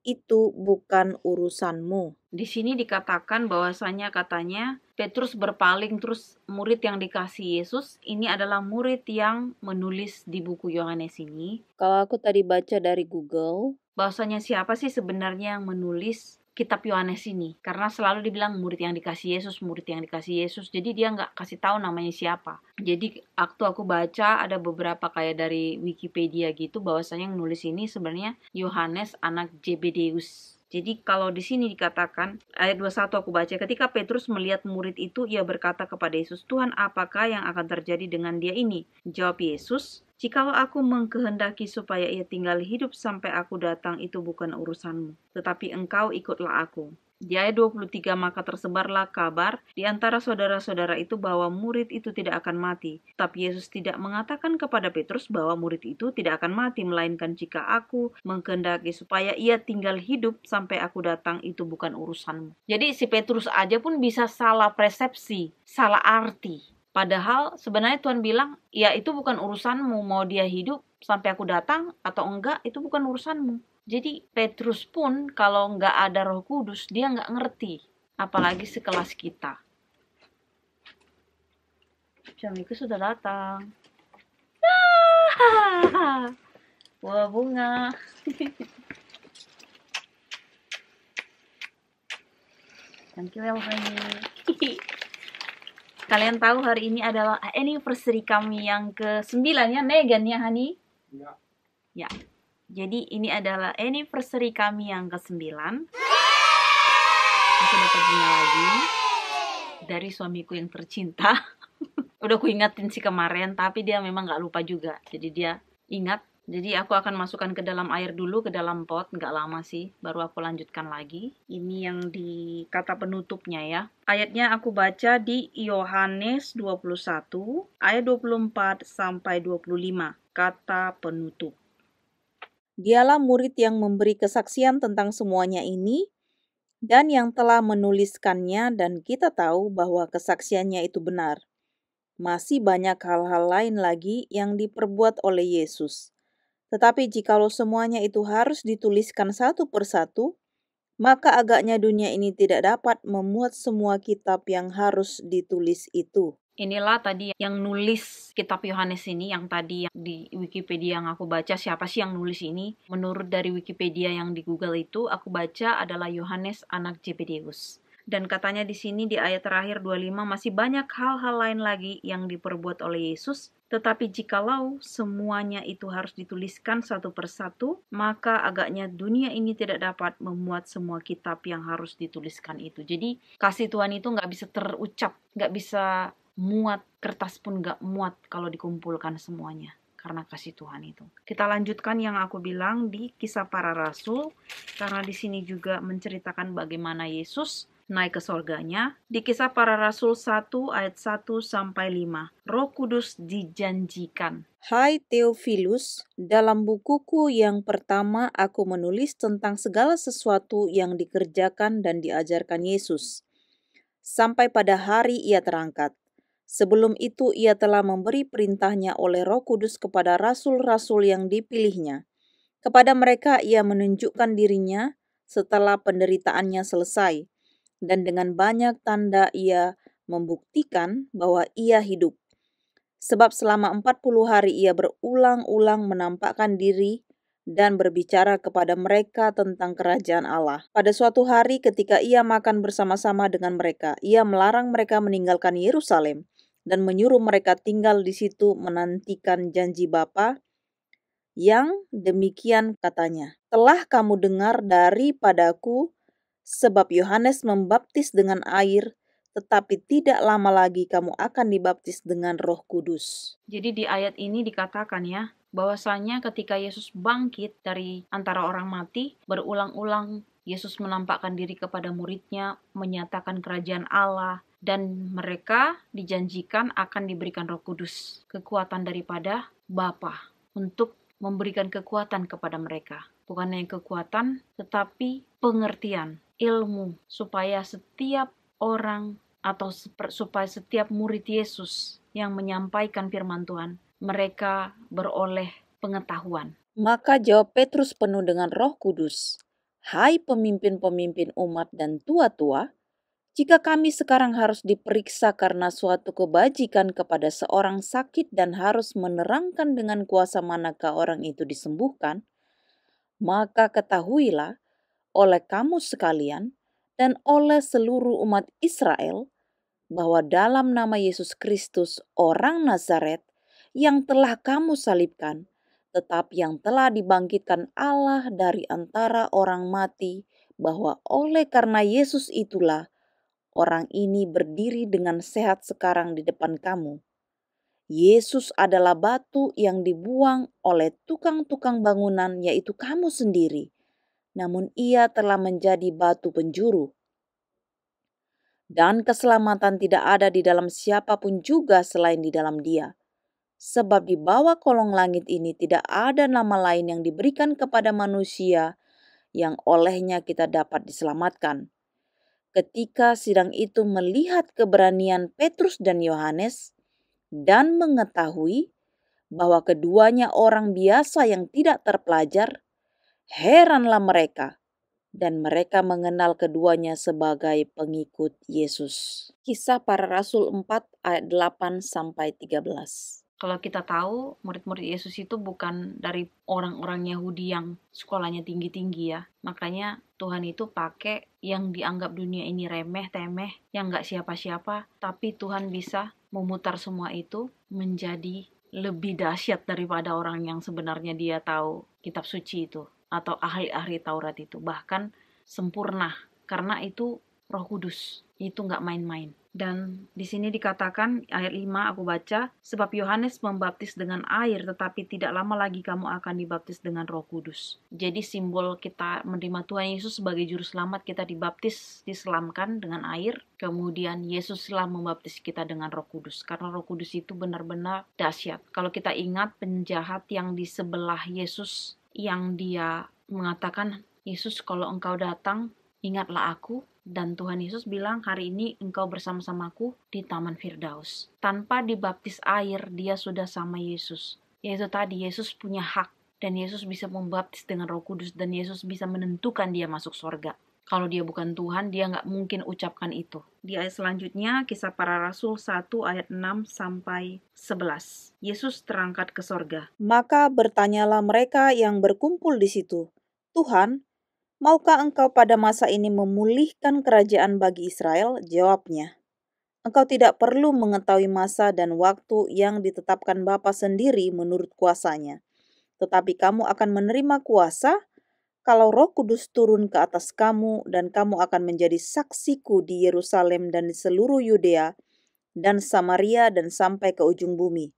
itu bukan urusanmu. Di sini dikatakan bahwasanya katanya Petrus berpaling, terus murid yang dikasih Yesus ini adalah murid yang menulis di buku Yohanes ini. Kalau aku tadi baca dari Google, Bahwasanya siapa sih sebenarnya yang menulis kitab Yohanes ini? Karena selalu dibilang murid yang dikasih Yesus, murid yang dikasih Yesus. Jadi dia nggak kasih tahu namanya siapa. Jadi waktu aku baca ada beberapa kayak dari Wikipedia gitu, bahwasanya yang nulis ini sebenarnya Yohanes anak Zebedeus. Jadi kalau di sini dikatakan ayat 21 aku baca, ketika Petrus melihat murid itu, ia berkata kepada Yesus, "Tuhan, apakah yang akan terjadi dengan dia ini?" Jawab Yesus, "Jikalau aku mengkehendaki supaya ia tinggal hidup sampai aku datang, itu bukan urusanmu, tetapi engkau ikutlah aku." Di ayat 23, maka tersebarlah kabar di antara saudara-saudara itu bahwa murid itu tidak akan mati. Tapi Yesus tidak mengatakan kepada Petrus bahwa murid itu tidak akan mati, melainkan jika aku mengkehendaki supaya ia tinggal hidup sampai aku datang, itu bukan urusanmu. Jadi si Petrus aja pun bisa salah persepsi, salah arti. Padahal sebenarnya Tuhan bilang, ya itu bukan urusanmu, mau dia hidup sampai aku datang atau enggak, itu bukan urusanmu. Jadi Petrus pun kalau nggak ada Roh Kudus, dia nggak ngerti. Apalagi sekelas kita. Suamiku sudah datang. Wah, bunga. Thank you, Elvani. Kalian tahu hari ini adalah anniversary kami yang ke-9 ya, Megan ya, Hani? Ya. Jadi ini adalah anniversary kami yang ke-9. Aku dapat bunga lagi dari suamiku yang tercinta. Udah aku ingatin sih kemarin, tapi dia memang gak lupa juga. Jadi dia ingat. Jadi aku akan masukkan ke dalam air dulu, ke dalam pot. Gak lama sih, baru aku lanjutkan lagi. Ini yang di kata penutupnya ya. Ayatnya aku baca di Yohanes 21, ayat 24 sampai 25. Kata penutup. Dialah murid yang memberi kesaksian tentang semuanya ini dan yang telah menuliskannya, dan kita tahu bahwa kesaksiannya itu benar. Masih banyak hal-hal lain lagi yang diperbuat oleh Yesus. Tetapi jikalau semuanya itu harus dituliskan satu persatu, maka agaknya dunia ini tidak dapat memuat semua kitab yang harus ditulis itu. Inilah tadi yang nulis kitab Yohanes ini, yang tadi yang di Wikipedia yang aku baca, siapa sih yang nulis ini? Menurut dari Wikipedia yang di Google itu, aku baca adalah Yohanes anak Zebedeus. Dan katanya di sini di ayat terakhir 25, masih banyak hal-hal lain lagi yang diperbuat oleh Yesus. Tetapi jikalau semuanya itu harus dituliskan satu persatu, maka agaknya dunia ini tidak dapat memuat semua kitab yang harus dituliskan itu. Jadi kasih Tuhan itu nggak bisa terucap, nggak bisa muat, kertas pun gak muat kalau dikumpulkan semuanya karena kasih Tuhan itu. Kita lanjutkan yang aku bilang di Kisah Para Rasul, karena di sini juga menceritakan bagaimana Yesus naik ke sorganya. Di Kisah Para Rasul 1 ayat 1 sampai 5. Roh Kudus dijanjikan. Hai Theophilus, dalam bukuku yang pertama aku menulis tentang segala sesuatu yang dikerjakan dan diajarkan Yesus sampai pada hari ia terangkat. Sebelum itu ia telah memberi perintahnya oleh Roh Kudus kepada rasul-rasul yang dipilihnya. Kepada mereka ia menunjukkan dirinya setelah penderitaannya selesai, dan dengan banyak tanda ia membuktikan bahwa ia hidup. Sebab selama 40 hari ia berulang-ulang menampakkan diri dan berbicara kepada mereka tentang kerajaan Allah. Pada suatu hari ketika ia makan bersama-sama dengan mereka, ia melarang mereka meninggalkan Yerusalem dan menyuruh mereka tinggal di situ menantikan janji Bapa yang demikian katanya. Telah kamu dengar daripadaku sebab Yohanes membaptis dengan air, tetapi tidak lama lagi kamu akan dibaptis dengan Roh Kudus. Jadi di ayat ini dikatakan ya, bahwasanya ketika Yesus bangkit dari antara orang mati, berulang-ulang Yesus menampakkan diri kepada muridnya, menyatakan kerajaan Allah, dan mereka dijanjikan akan diberikan Roh Kudus, kekuatan daripada Bapa untuk memberikan kekuatan kepada mereka. Bukan hanya kekuatan, tetapi pengertian, ilmu, supaya setiap orang atau supaya setiap murid Yesus yang menyampaikan firman Tuhan, mereka beroleh pengetahuan. Maka jawab Petrus penuh dengan Roh Kudus, "Hai pemimpin-pemimpin umat dan tua-tua, jika kami sekarang harus diperiksa karena suatu kebajikan kepada seorang sakit dan harus menerangkan dengan kuasa manakah orang itu disembuhkan, maka ketahuilah oleh kamu sekalian dan oleh seluruh umat Israel bahwa dalam nama Yesus Kristus orang Nazaret yang telah kamu salibkan, tetapi yang telah dibangkitkan Allah dari antara orang mati, bahwa oleh karena Yesus itulah orang ini berdiri dengan sehat sekarang di depan kamu. Yesus adalah batu yang dibuang oleh tukang-tukang bangunan, yaitu kamu sendiri. Namun ia telah menjadi batu penjuru. Dan keselamatan tidak ada di dalam siapapun juga selain di dalam Dia. Sebab di bawah kolong langit ini tidak ada nama lain yang diberikan kepada manusia yang olehnya kita dapat diselamatkan. Ketika sidang itu melihat keberanian Petrus dan Yohanes dan mengetahui bahwa keduanya orang biasa yang tidak terpelajar, heranlah mereka. Dan mereka mengenal keduanya sebagai pengikut Yesus. Kisah Para Rasul 4 ayat 8-13. Kalau kita tahu, murid-murid Yesus itu bukan dari orang-orang Yahudi yang sekolahnya tinggi-tinggi ya. Makanya Tuhan itu pakai yang dianggap dunia ini remeh, temeh, yang gak siapa-siapa. Tapi Tuhan bisa memutar semua itu menjadi lebih dahsyat daripada orang yang sebenarnya dia tahu kitab suci itu. Atau ahli-ahli Taurat itu. Bahkan sempurna. Karena itu Roh Kudus. Itu gak main-main. Dan di sini dikatakan ayat 5 aku baca, sebab Yohanes membaptis dengan air, tetapi tidak lama lagi kamu akan dibaptis dengan Roh Kudus. Jadi simbol kita menerima Tuhan Yesus sebagai juru selamat, kita dibaptis, diselamkan dengan air. Kemudian Yesuslah membaptis kita dengan Roh Kudus. Karena Roh Kudus itu benar-benar dahsyat. Kalau kita ingat penjahat yang di sebelah Yesus, yang dia mengatakan, Yesus kalau engkau datang, ingatlah aku. Dan Tuhan Yesus bilang, hari ini engkau bersama-samaku di Taman Firdaus. Tanpa dibaptis air, dia sudah sama Yesus. Yaitu tadi, Yesus punya hak. Dan Yesus bisa membaptis dengan Roh Kudus. Dan Yesus bisa menentukan dia masuk surga. Kalau dia bukan Tuhan, dia nggak mungkin ucapkan itu. Di ayat selanjutnya, Kisah Para Rasul 1 ayat 6-11. Yesus terangkat ke sorga. Maka bertanyalah mereka yang berkumpul di situ, Tuhan, maukah engkau pada masa ini memulihkan kerajaan bagi Israel? Jawabnya, engkau tidak perlu mengetahui masa dan waktu yang ditetapkan Bapa sendiri menurut kuasanya. Tetapi kamu akan menerima kuasa kalau Roh Kudus turun ke atas kamu, dan kamu akan menjadi saksiku di Yerusalem dan di seluruh Yudea dan Samaria dan sampai ke ujung bumi.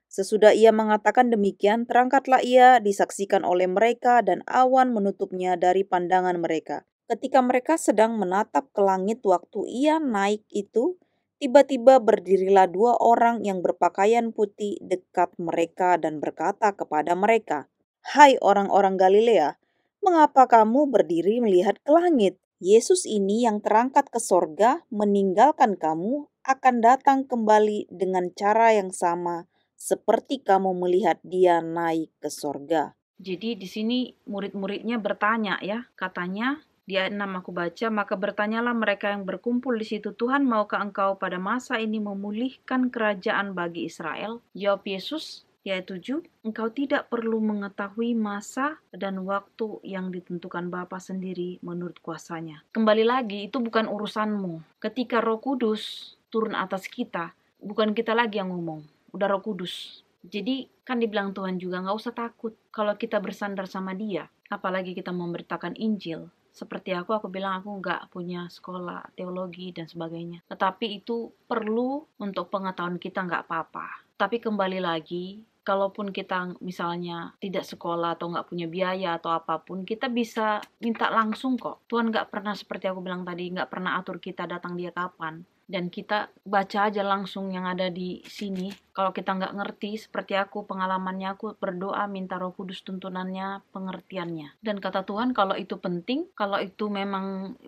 Sesudah ia mengatakan demikian, terangkatlah ia disaksikan oleh mereka dan awan menutupnya dari pandangan mereka. Ketika mereka sedang menatap ke langit waktu ia naik itu, tiba-tiba berdirilah 2 orang yang berpakaian putih dekat mereka dan berkata kepada mereka, Hai orang-orang Galilea, mengapa kamu berdiri melihat ke langit? Yesus ini yang terangkat ke sorga meninggalkan kamu akan datang kembali dengan cara yang sama seperti kamu melihat dia naik ke sorga. Jadi di sini murid-muridnya bertanya ya, katanya di ayat 6 aku baca, maka bertanyalah mereka yang berkumpul di situ, Tuhan maukah engkau pada masa ini memulihkan kerajaan bagi Israel? Jawab Yesus di ayat 7, engkau tidak perlu mengetahui masa dan waktu yang ditentukan Bapa sendiri menurut kuasanya. Kembali lagi, itu bukan urusanmu. Ketika Roh Kudus turun atas kita, bukan kita lagi yang ngomong, udah Roh Kudus. Jadi kan dibilang Tuhan juga nggak usah takut kalau kita bersandar sama dia. Apalagi kita memberitakan Injil. Seperti aku bilang aku nggak punya sekolah teologi dan sebagainya. Tetapi itu perlu untuk pengetahuan kita, nggak apa-apa. Tapi kembali lagi, kalaupun kita misalnya tidak sekolah atau nggak punya biaya atau apapun, kita bisa minta langsung kok. Tuhan nggak pernah seperti aku bilang tadi, nggak pernah atur kita datang dia kapan. Dan kita baca aja langsung yang ada di sini. Kalau kita nggak ngerti, seperti aku, pengalamannya aku berdoa minta Roh Kudus tuntunannya, pengertiannya. Dan kata Tuhan kalau itu penting, kalau itu memang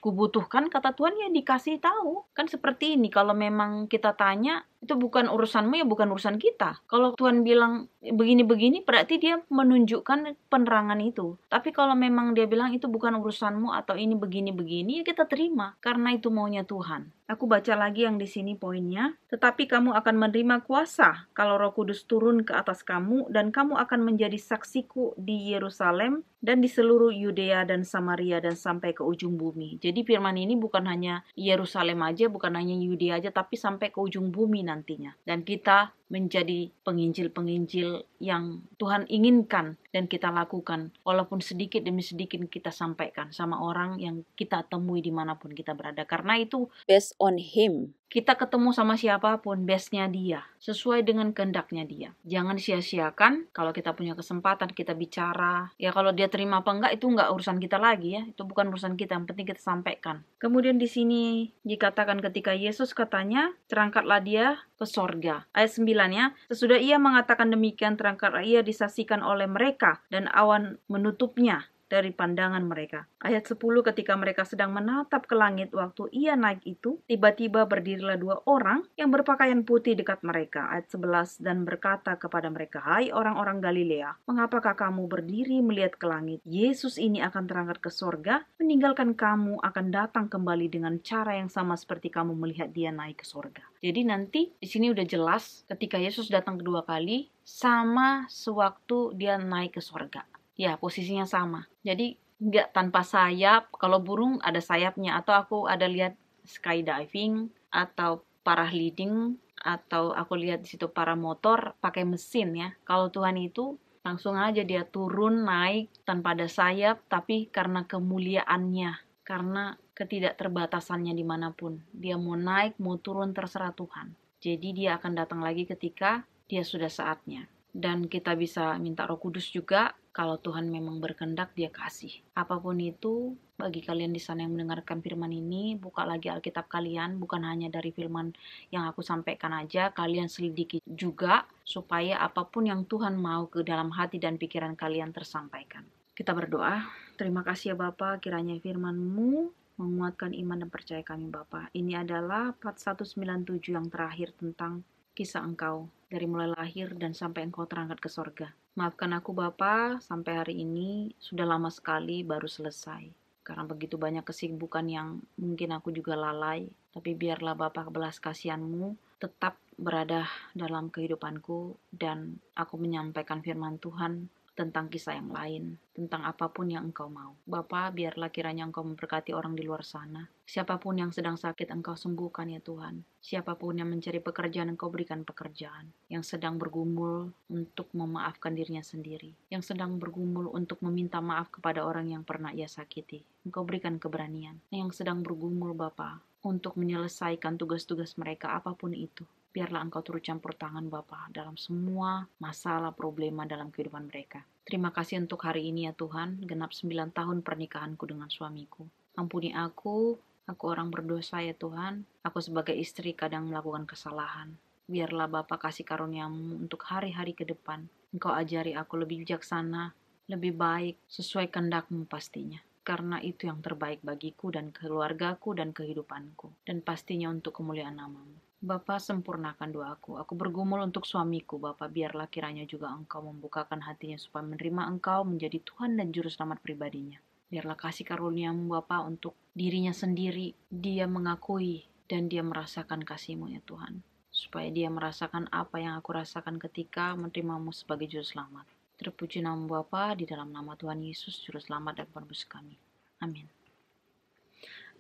kubutuhkan, kata Tuhan ya dikasih tahu. Kan seperti ini, kalau memang kita tanya, itu bukan urusanmu ya bukan urusan kita. Kalau Tuhan bilang begini-begini, berarti dia menunjukkan penerangan itu. Tapi kalau memang dia bilang itu bukan urusanmu atau ini begini-begini, ya kita terima. Karena itu maunya Tuhan. Aku baca lagi yang di sini poinnya. Tetapi kamu akan menerima kuasa kalau Roh Kudus turun ke atas kamu dan kamu akan menjadi saksiku di Yerusalem dan di seluruh Yudea dan Samaria dan sampai ke ujung bumi. Jadi firman ini bukan hanya Yerusalem aja, bukan hanya Yudea aja, tapi sampai ke ujung bumi nantinya. Dan kita menjadi penginjil-penginjil yang Tuhan inginkan dan kita lakukan. Walaupun sedikit demi sedikit kita sampaikan sama orang yang kita temui dimanapun kita berada. Karena itu Based on him. kita ketemu sama siapapun, base-nya dia, sesuai dengan kehendaknya dia. Jangan sia-siakan kalau kita punya kesempatan, kita bicara. Ya kalau dia terima apa enggak, itu enggak urusan kita lagi ya. Itu bukan urusan kita, yang penting kita sampaikan. Kemudian di sini dikatakan ketika Yesus katanya, terangkatlah dia ke sorga. Ayat 9 ya, sesudah ia mengatakan demikian, terangkatlah ia disaksikan oleh mereka, dan awan menutupnya dari pandangan mereka. Ayat 10, ketika mereka sedang menatap ke langit waktu ia naik itu, tiba-tiba berdirilah 2 orang yang berpakaian putih dekat mereka. Ayat 11, dan berkata kepada mereka, hai orang-orang Galilea, mengapakah kamu berdiri melihat ke langit? Yesus ini akan terangkat ke sorga, meninggalkan kamu akan datang kembali dengan cara yang sama seperti kamu melihat dia naik ke sorga. Jadi nanti di sini udah jelas ketika Yesus datang kedua kali, sama sewaktu dia naik ke sorga. Ya, posisinya sama. Jadi nggak tanpa sayap. Kalau burung ada sayapnya. Atau aku ada lihat skydiving atau paragliding, atau aku lihat di situ para motor pakai mesin ya. Kalau Tuhan itu langsung aja dia turun naik tanpa ada sayap, tapi karena kemuliaannya, karena ketidakterbatasannya dimanapun. Dia mau naik, mau turun terserah Tuhan. Jadi dia akan datang lagi ketika dia sudah saatnya. Dan kita bisa minta Roh Kudus juga. Kalau Tuhan memang berkehendak, dia kasih. Apapun itu, bagi kalian di sana yang mendengarkan firman ini, buka lagi Alkitab kalian, bukan hanya dari firman yang aku sampaikan aja, kalian selidiki juga, supaya apapun yang Tuhan mau ke dalam hati dan pikiran kalian tersampaikan. Kita berdoa. Terima kasih ya Bapa, kiranya firman-Mu menguatkan iman dan percaya kami Bapa. Ini adalah part 197 yang terakhir tentang kisah Engkau, dari mulai lahir dan sampai Engkau terangkat ke sorga. Maafkan aku Bapa, sampai hari ini sudah lama sekali baru selesai. Karena begitu banyak kesibukan yang mungkin aku juga lalai. Tapi biarlah Bapa belas kasihan-Mu tetap berada dalam kehidupanku. Dan aku menyampaikan firman Tuhan tentang kisah yang lain, tentang apapun yang Engkau mau. Bapa, biarlah kiranya Engkau memberkati orang di luar sana. Siapapun yang sedang sakit, Engkau sembuhkan ya Tuhan. Siapapun yang mencari pekerjaan, Engkau berikan pekerjaan. Yang sedang bergumul untuk memaafkan dirinya sendiri. Yang sedang bergumul untuk meminta maaf kepada orang yang pernah ia sakiti. Engkau berikan keberanian. Yang sedang bergumul Bapa, untuk menyelesaikan tugas-tugas mereka apapun itu. Biarlah Engkau turut campur tangan Bapa dalam semua masalah problema dalam kehidupan mereka. Terima kasih untuk hari ini ya Tuhan, genap 9 tahun pernikahanku dengan suamiku. Ampuni aku orang berdosa ya Tuhan. Aku sebagai istri kadang melakukan kesalahan. Biarlah Bapa kasih karunia-Mu untuk hari-hari ke depan. Engkau ajari aku lebih bijaksana, lebih baik, sesuai kehendak-Mu pastinya. karena itu yang terbaik bagiku dan keluargaku dan kehidupanku, dan pastinya untuk kemuliaan namamu. Bapa, sempurnakan doaku. Aku bergumul untuk suamiku, Bapa, biarlah kiranya juga Engkau membukakan hatinya supaya menerima Engkau menjadi Tuhan dan Juru Selamat pribadinya. Biarlah kasih karunia-Mu, Bapa, untuk dirinya sendiri, dia mengakui dan dia merasakan kasih-Mu, ya Tuhan. Supaya dia merasakan apa yang aku rasakan ketika menerimamu sebagai Juru Selamat. Terpuji nama Bapa, di dalam nama Tuhan Yesus, Juru Selamat dan Penebus kami. Amin.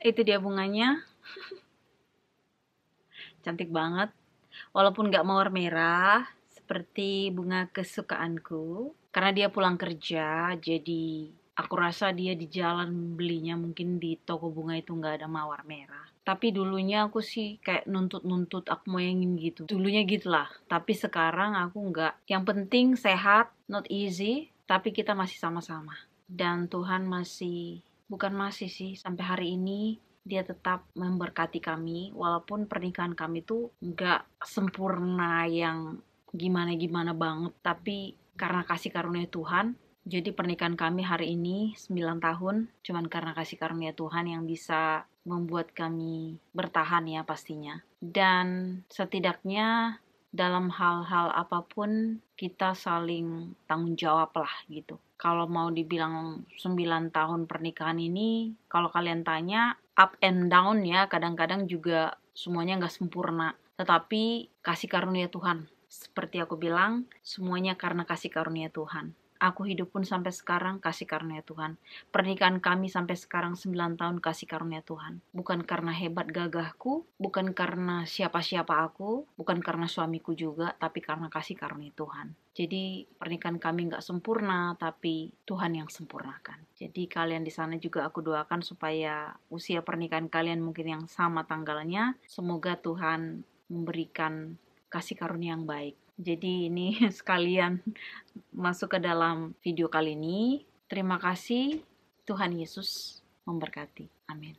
Itu dia bunganya. Cantik banget. Walaupun gak mawar merah, seperti bunga kesukaanku. Karena dia pulang kerja, jadi aku rasa dia di jalan belinya, mungkin di toko bunga itu gak ada mawar merah. Tapi dulunya aku sih kayak nuntut-nuntut, aku mau yang gitu. Dulunya gitulah. Tapi sekarang aku gak. Yang penting sehat, not easy, tapi kita masih sama-sama. Dan Tuhan masih, bukan masih sih, sampai hari ini dia tetap memberkati kami, walaupun pernikahan kami tuh nggak sempurna yang gimana-gimana banget, tapi karena kasih karunia Tuhan, jadi pernikahan kami hari ini 9 tahun, cuman karena kasih karunia Tuhan yang bisa membuat kami bertahan ya pastinya. Dan setidaknya dalam hal-hal apapun kita saling tanggung jawab lah gitu. Kalau mau dibilang 9 tahun pernikahan ini, kalau kalian tanya, up and down ya, kadang-kadang juga semuanya nggak sempurna. Tetapi kasih karunia Tuhan. Seperti aku bilang, semuanya karena kasih karunia Tuhan. Aku hidup pun sampai sekarang kasih karunia Tuhan. Pernikahan kami sampai sekarang 9 tahun kasih karunia Tuhan. Bukan karena hebat gagahku, bukan karena siapa-siapa aku, bukan karena suamiku juga, tapi karena kasih karunia Tuhan. Jadi pernikahan kami nggak sempurna, tapi Tuhan yang sempurnakan. Jadi kalian di sana juga aku doakan supaya usia pernikahan kalian mungkin yang sama tanggalnya. Semoga Tuhan memberikan kasih karunia yang baik. Jadi ini sekalian masuk ke dalam video kali ini. Terima kasih. Tuhan Yesus memberkati. Amin.